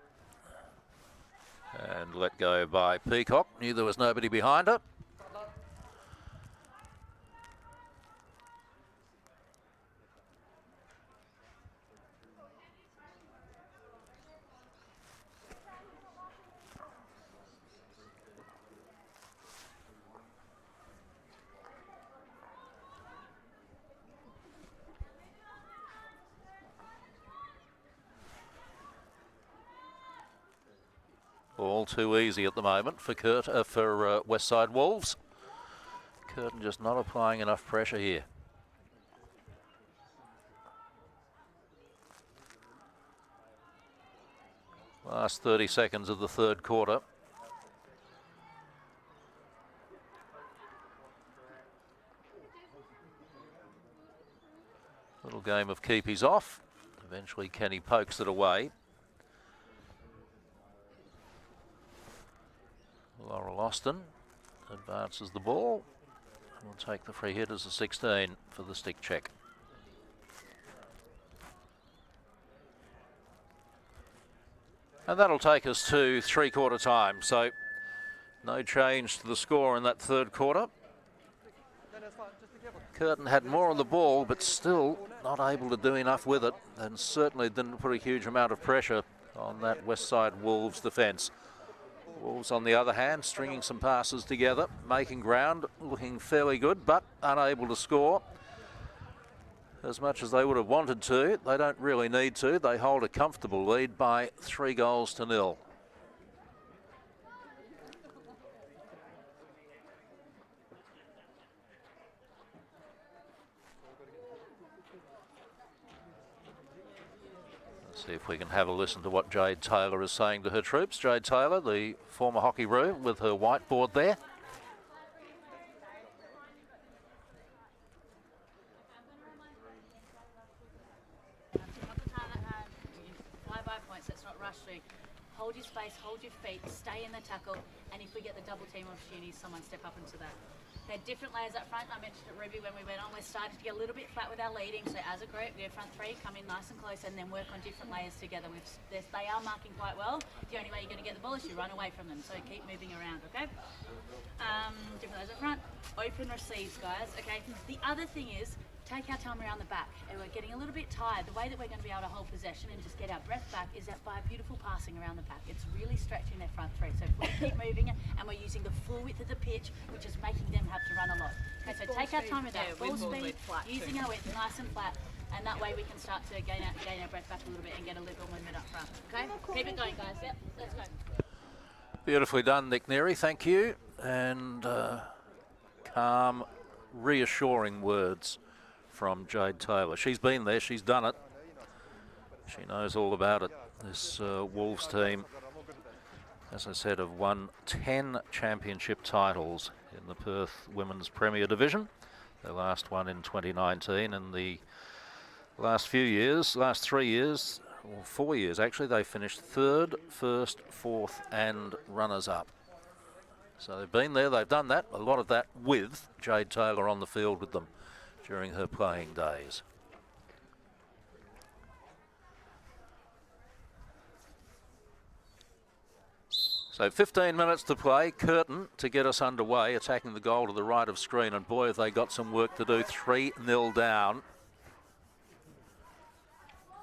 And let go by Peacock. Knew there was nobody behind her. All too easy at the moment for Westside Wolves. Curtin just not applying enough pressure here. Last 30 seconds of the third quarter. Little game of keepies off. Eventually Kenny pokes it away. Laurel Austin advances the ball and will take the free hit as a 16 for the stick check. And that'll take us to three-quarter time. So no change to the score in that third quarter. Curtin had more on the ball, but still not able to do enough with it, and certainly didn't put a huge amount of pressure on that Westside Wolves defence. Wolves, on the other hand, stringing some passes together, making ground, looking fairly good, but unable to score as much as they would have wanted to. They don't really need to. They hold a comfortable lead by 3-0. Let's see if we can have a listen to what Jade Taylor is saying to her troops. Jade Taylor, the former hockey room, with her whiteboard there. Hold your space, hold your feet, stay in the tackle, and if we get the double team opportunity, someone step up into that. They're different layers up front. I mentioned it, Ruby, when we went on, we're starting to get a little bit flat with our leading, so as a group, we have front three, come in nice and close, and then work on different layers together. They are marking quite well. The only way you're going to get the ball is you run away from them, so keep moving around, okay? Different layers up front, open receives, guys, okay? The other thing is, take our time around the back, and we're getting a little bit tired. The way that we're going to be able to hold possession and just get our breath back is that by beautiful passing around the back. It's really stretching their front three. So if we keep moving it, and we're using the full width of the pitch, which is making them have to run a lot. Okay, so take our time with that full speed, using our width nice and flat, and that way we can start to gain our breath back a little bit and get a little movement up front. Okay, keep it going, guys. Yep, let's go. Beautifully done, Nick Neary. Thank you. And calm, reassuring words from Jade Taylor. She's been there, she's done it. She knows all about it. This Wolves team, as I said, have won 10 championship titles in the Perth Women's Premier Division. Their last one in 2019, and the last 3 years, or 4 years actually, they finished third, first, fourth and runners-up. So they've been there, they've done that, a lot of that with Jade Taylor on the field with them during her playing days. So 15 minutes to play. Curtin to get us underway, attacking the goal to the right of screen, and boy have they got some work to do. 3-0 down.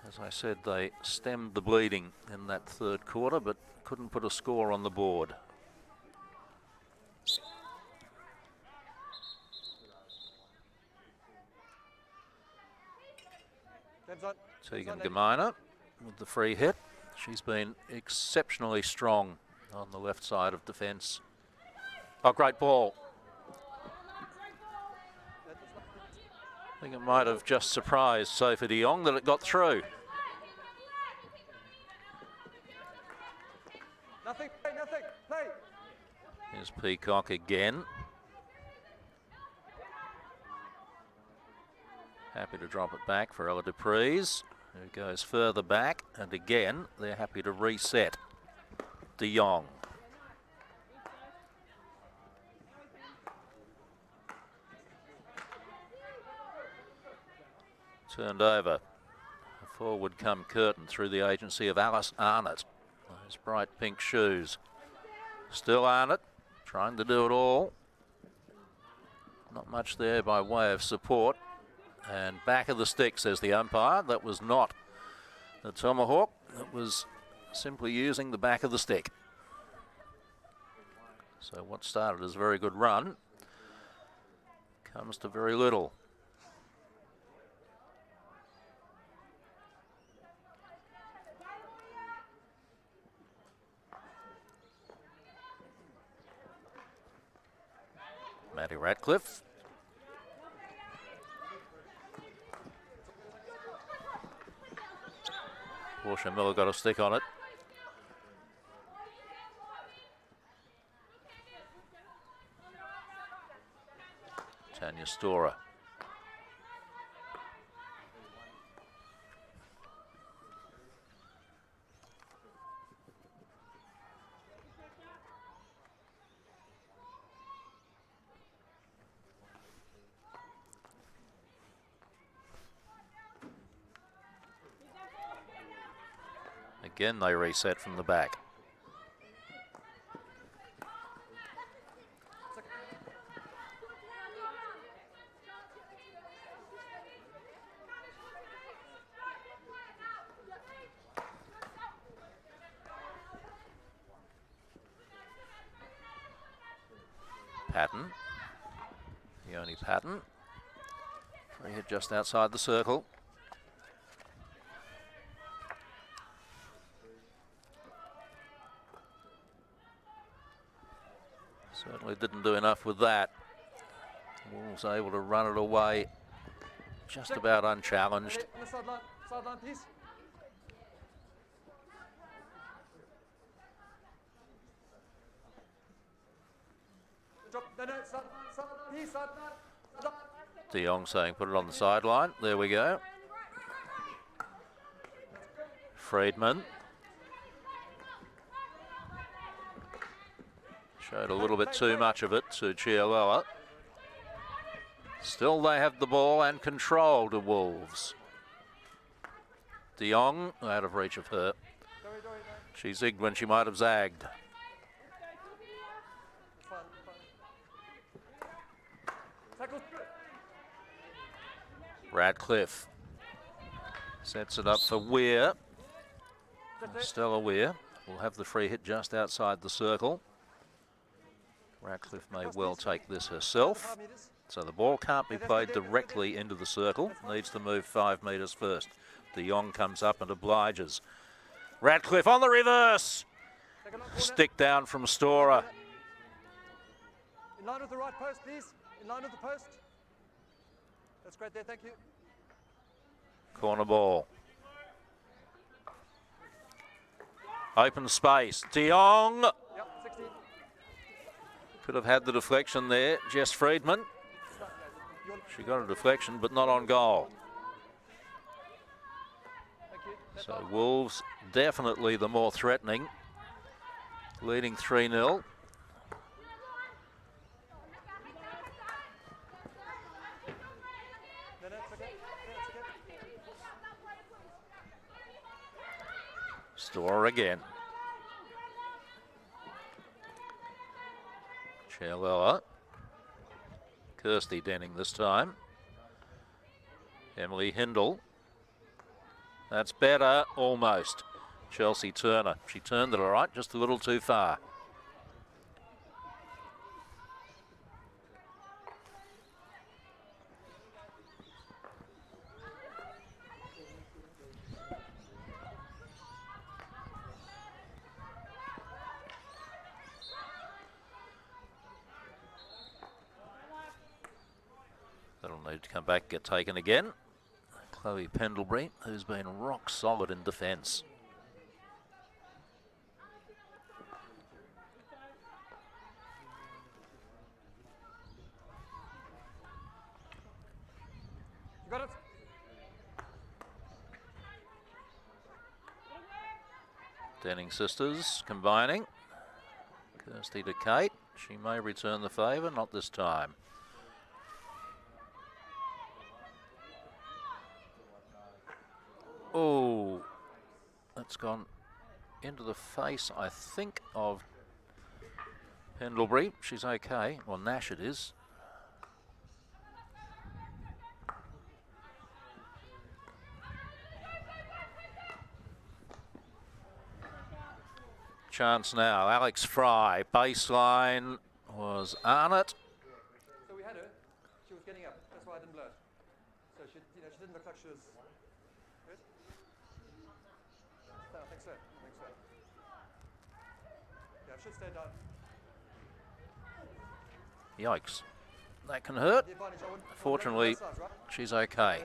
As I said, they stemmed the bleeding in that third quarter, but couldn't put a score on the board. Tegan Gamina with the free hit. She's been exceptionally strong on the left side of defence. Oh, great ball. I think it might have just surprised Sophie de Jong that it got through. Nothing, play. Here's Peacock again. Happy to drop it back for Ella Dupreez, who goes further back, and again they're happy to reset. De Jong. Turned over. Forward come Curtin through the agency of Alice Arnott. Those bright pink shoes. Still Arnott, trying to do it all. Not much there by way of support. And back of the stick, says the umpire. That was not the tomahawk. That was simply using the back of the stick. So what started as a very good run comes to very little. Maddie Ratcliffe. Portia Miller got a stick on it. Tanya Storer. Again, they reset from the back. Patton. The only Patton. Free hit just outside the circle. Certainly didn't do enough with that. Wolves able to run it away just about unchallenged. On the sideline, please. Drop, no, sideline. De Jong saying put it on the sideline. There we go. Friedman. Showed a little bit too much of it to Chialoa. Still they have the ball and control to Wolves. De Jong out of reach of her. She zigged when she might have zagged. Radcliffe sets it up for Weir. Stella Weir will have the free hit just outside the circle. Radcliffe may well take this herself. So the ball can't be played directly into the circle. Needs to move 5 metres first. De Jong comes up and obliges. Radcliffe on the reverse. Stick down from Storer. In line with the right post, please. In line with the post. That's great there, thank you. Corner ball. Open space. De Jong. Yep, 16. Could have had the deflection there. Jess Friedman. She got a deflection, but not on goal. So Wolves definitely the more threatening. Leading 3-0. Storer again. Chialoa. Kirsty Denning this time. Emily Hindle. That's better, almost. Chelsea Turner. She turned it all right, just a little too far. That'll need to come back, get taken again. Chloe Pendlebury, who's been rock solid in defence. You got it. Denning sisters combining. Kirsty to Kate. She may return the favour, not this time. Oh, that's gone into the face, I think, of Pendlebury. She's okay. Well, Nash it is. Chance now. Alex Fry. Baseline was Arnott. So we had her. She was getting up. That's why I didn't blow it. So she didn't look like she was good. No, I think so. Yeah, I should stay down. Yikes. That can hurt. The advantage, I wouldn't Fortunately, go both sides, right? she's okay.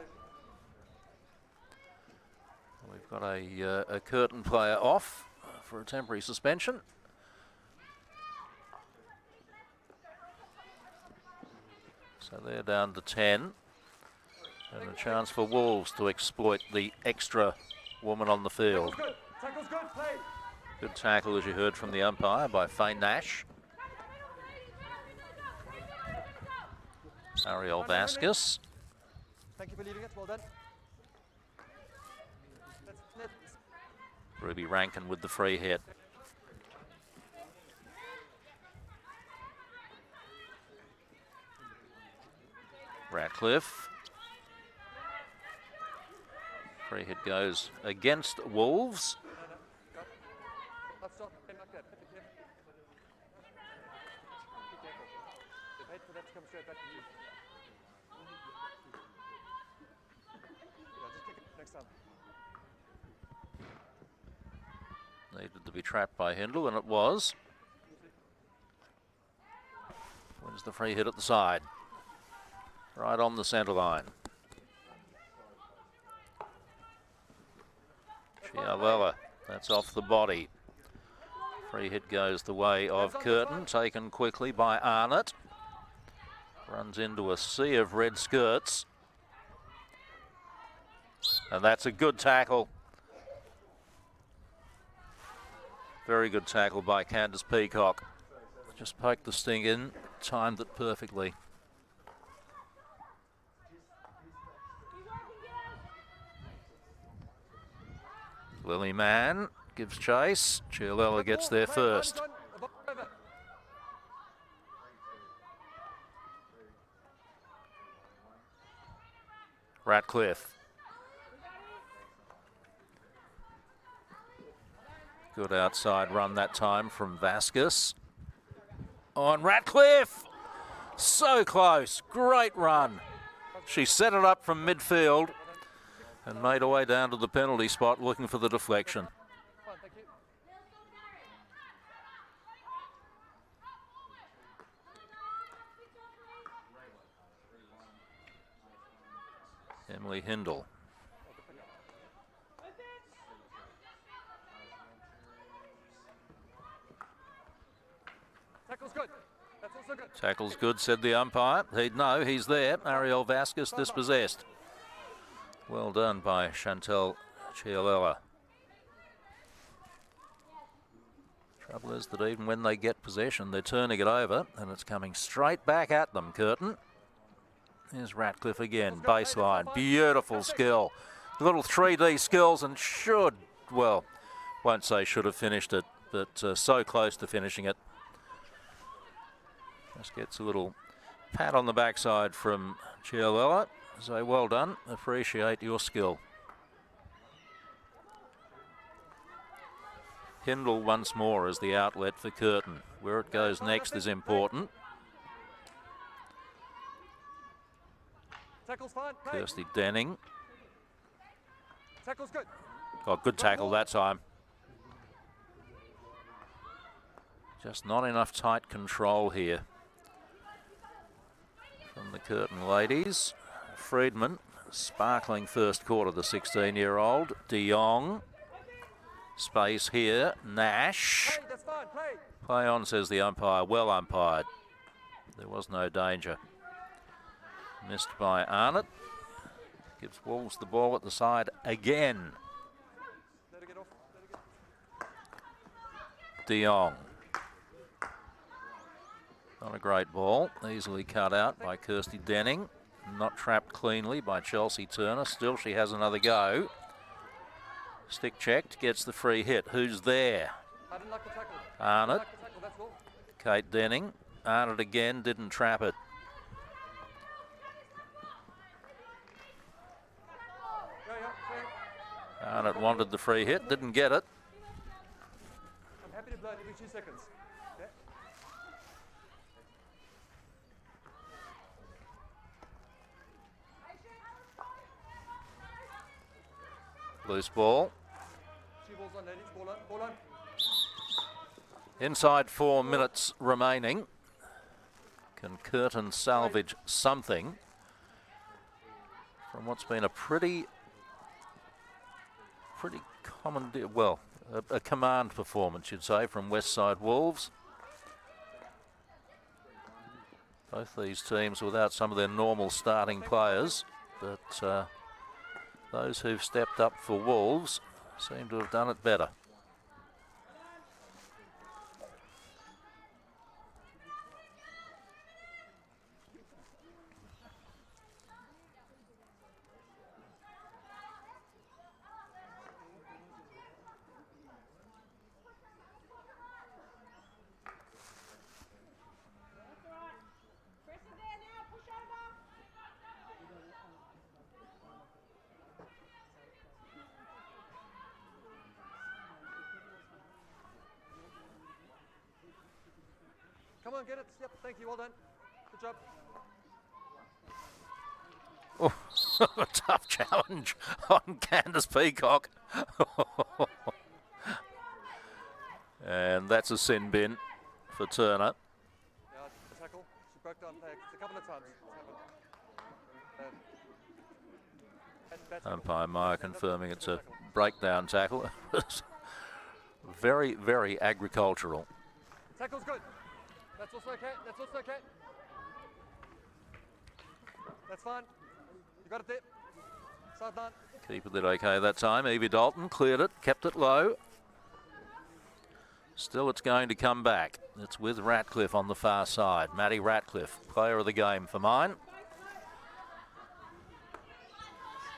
We've got a Curtin player off for a temporary suspension. So they're down to 10. And a chance for Wolves to exploit the extra woman on the field. Tackle's good. Play. Good tackle, as you heard from the umpire, by Faye Nash. Ariel Vasquez. Thank you for leading it. Well done. That's net. Ruby Rankin with the free hit. Ratcliffe. Free hit goes against Wolves. Let's stop. Like that. Be careful. They've paid for that to come straight back to you. Yeah, just kick it next time. Needed to be trapped by Hindle, and it was. Wins the free hit at the side. Right on the centre line. Chialella, that's off the body. Free hit goes the way of Curtin, taken quickly by Arnott. Runs into a sea of red skirts. And that's a good tackle. Very good tackle by Candice Peacock. Just poked the sting in, timed it perfectly. Lily Mann gives chase. Chialella gets there first. Ratcliffe. Good outside run that time from Vasquez. On Ratcliffe. So close. Great run. She set it up from midfield and made her way down to the penalty spot looking for the deflection. Emily Hindle. Tackle's good. That's also good. Tackle's good, said the umpire. He'd know, he's there. Ariel Vasquez dispossessed. Well done by Chantel Chialella. Trouble is that even when they get possession, they're turning it over, and it's coming straight back at them, Curtin. Here's Ratcliffe again, baseline. Beautiful skill. Little 3D skills, and should, well, won't say should have finished it, but so close to finishing it. Just gets a little pat on the backside from Chialella. So well done, appreciate your skill. Hindle once more as the outlet for Curtin. Where it goes next is important. Tackle's fine. Kirsty Denning. Tackle's good. Oh, good tackle that time. Just not enough tight control here from the Curtin ladies. Friedman, sparkling first quarter, the 16-year-old. De Jong. Space here. Nash. Hey, that's fine. Play. Play on, says the umpire. Well umpired. There was no danger. Missed by Arnott. Gives Wolves the ball at the side again. Let her get off. Let her get... De Jong. Not a great ball. Easily cut out by Kirsty Denning. Not trapped cleanly by Chelsea Turner. Still she has another go. Stick checked. Gets the free hit. Who's there? I didn't like the tackle. Arnott. Like the tackle, that's all. Kate Denning. Arnott again. Didn't trap it. Arnott wanted the free hit. Didn't get it. I'm happy to blow it every 2 seconds. Okay? Loose ball. 2 balls on, ladies. Ball on. Ball on. Inside 4 minutes remaining. Can Curtin salvage something from what's been a pretty common, well, a command performance, you'd say, from Westside Wolves. Both these teams without some of their normal starting players, but those who've stepped up for Wolves seem to have done it better. Come on, get it. Yep, thank you. Well done. Good job. Oh, a tough challenge on Candice Peacock. And that's a sin bin for Turner. Yeah, the tackle. She broke down play a couple of times. Umpire Meyer confirming it's a breakdown tackle. Very, very agricultural. Tackle's good. That's also okay. That's also okay. That's fine. You got it there. Sideline. Keeper did okay that time. Evie Dalton cleared it, kept it low. Still it's going to come back. It's with Ratcliffe on the far side. Maddie Ratcliffe, player of the game for mine.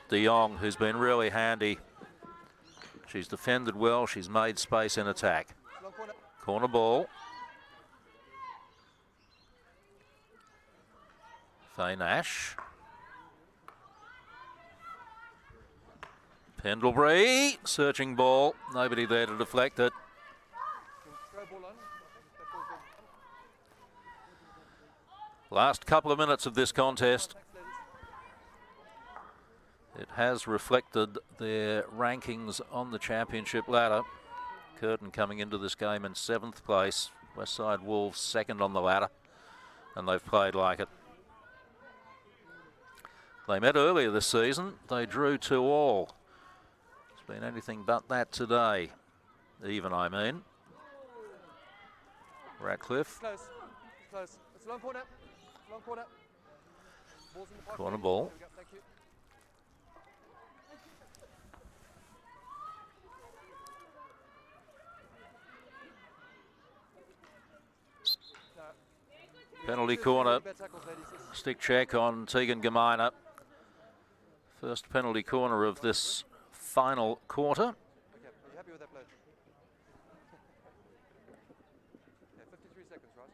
De Jong, who's been really handy. She's defended well. She's made space in attack. Corner ball. Faye Nash. Pendlebury, searching ball. Nobody there to deflect it. Last couple of minutes of this contest. It has reflected their rankings on the championship ladder. Curtin coming into this game in 7th place. Westside Wolves 2nd on the ladder. And they've played like it. They met earlier this season. They drew 2-2. It's been anything but that today. Even, I mean. Ratcliffe. Close. Close. It's a long corner. Long corner. Ball's in the pocket. Corner ball. Thank you. Penalty corner. Stick check on Tegan Gamina. First penalty corner of this final quarter. Okay, are you happy with that play? Yeah, 53 seconds, right?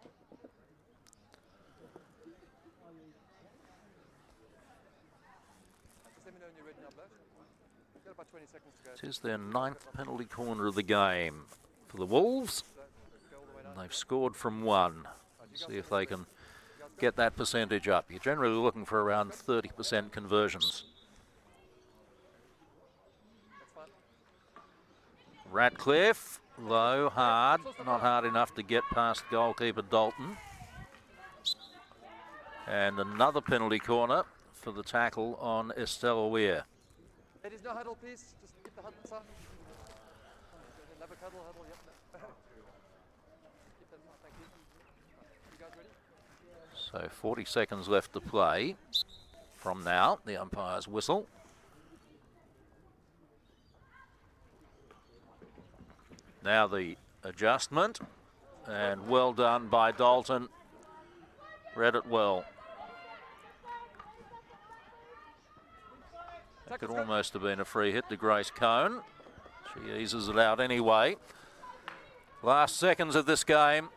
Just let me know when you're ready now, Black. You've got about 20 seconds to go. It is their 9th penalty corner of the game for the Wolves. And they've scored from 1. See if they can get that percentage up. You're generally looking for around 30% conversions. Ratcliffe, low, hard, not hard enough to get past goalkeeper Dalton. And another penalty corner for the tackle on Estelle Weir. Ladies, no huddle, please. Just keep the huddle aside. Never huddle, yep. Keep that aside, thank you. You guys ready? So 40 seconds left to play from now, the umpire's whistle. Now the adjustment, and well done by Dalton. Read it well. That could almost have been a free hit to Grace Cone. She eases it out anyway. Last seconds of this game.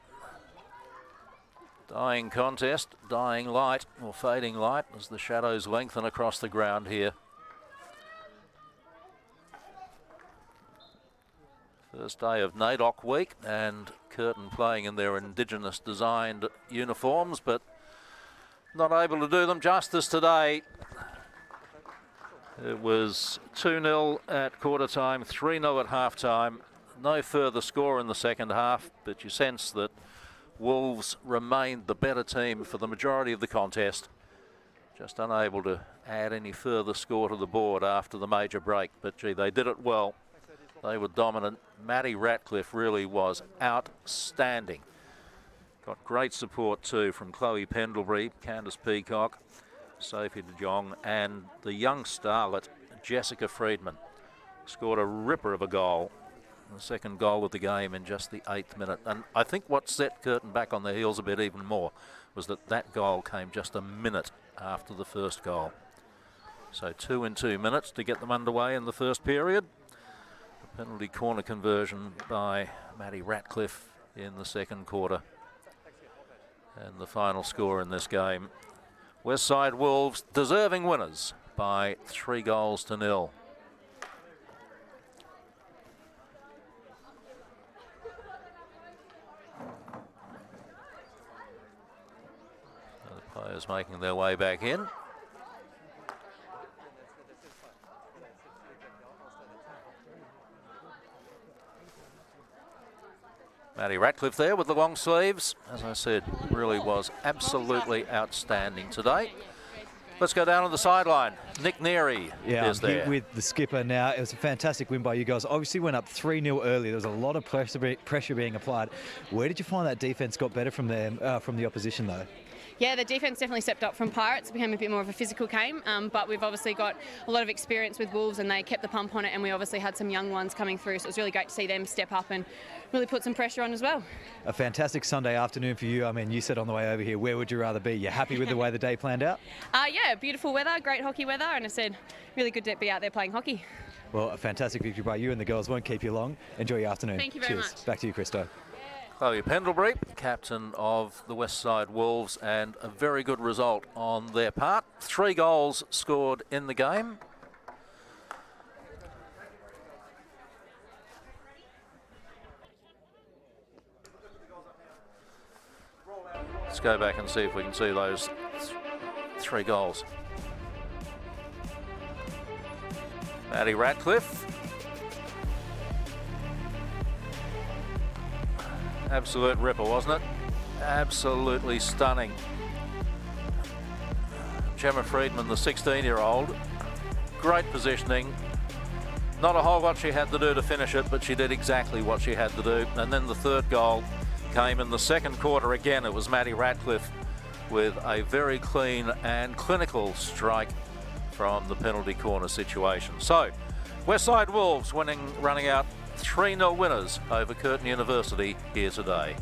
Dying contest, dying light, or fading light as the shadows lengthen across the ground here. First day of NAIDOC week, and Curtin playing in their Indigenous designed uniforms, but not able to do them justice today. It was 2-0 at quarter time, 3-0 at half time. No further score in the second half, but you sense that Wolves remained the better team for the majority of the contest. Just unable to add any further score to the board after the major break, but gee, they did it well. They were dominant. Maddie Ratcliffe really was outstanding. Got great support too from Chloe Pendlebury, Candice Peacock, Sophie de Jong, and the young starlet Jessica Friedman. Scored a ripper of a goal. The second goal of the game in just the 8th minute. And I think what set Curtin back on their heels a bit even more was that goal came just a minute after the first goal. So 2 in 2 minutes to get them underway in the first period. The penalty corner conversion by Maddie Ratcliffe in the second quarter. And the final score in this game. Westside Wolves deserving winners by 3-0. The players making their way back in. Maddie Ratcliffe there with the long sleeves. As I said, really was absolutely outstanding today. Let's go down to the sideline. Nick Neary is there. Here with the skipper now. It was a fantastic win by you guys. Obviously went up 3-0 early. There was a lot of pressure being applied. Where did you find that defence got better from them, from the opposition though? Yeah, the defence definitely stepped up from Pirates. It became a bit more of a physical game, but we've obviously got a lot of experience with Wolves and they kept the pump on it, and we obviously had some young ones coming through, so it was really great to see them step up and really put some pressure on as well. A fantastic Sunday afternoon for you. I mean, you said on the way over here, where would you rather be? You happy with the way the day planned out? Yeah, beautiful weather, great hockey weather, and I said, really good to be out there playing hockey. Well, a fantastic victory by you, and the girls won't keep you long. Enjoy your afternoon. Thank you very much. Back to you, Christo. Chloe Pendlebury, captain of the Westside Wolves, and a very good result on their part. 3 goals scored in the game. Let's go back and see if we can see those 3 goals. Maddie Ratcliffe. Absolute ripper, wasn't it? Absolutely stunning. Gemma Friedman, the 16-year-old. Great positioning. Not a whole lot she had to do to finish it, but she did exactly what she had to do. And then the third goal came in the second quarter again. It was Maddie Ratcliffe with a very clean and clinical strike from the penalty corner situation. So, Westside Wolves running out 3-0 winners over Curtin University here today.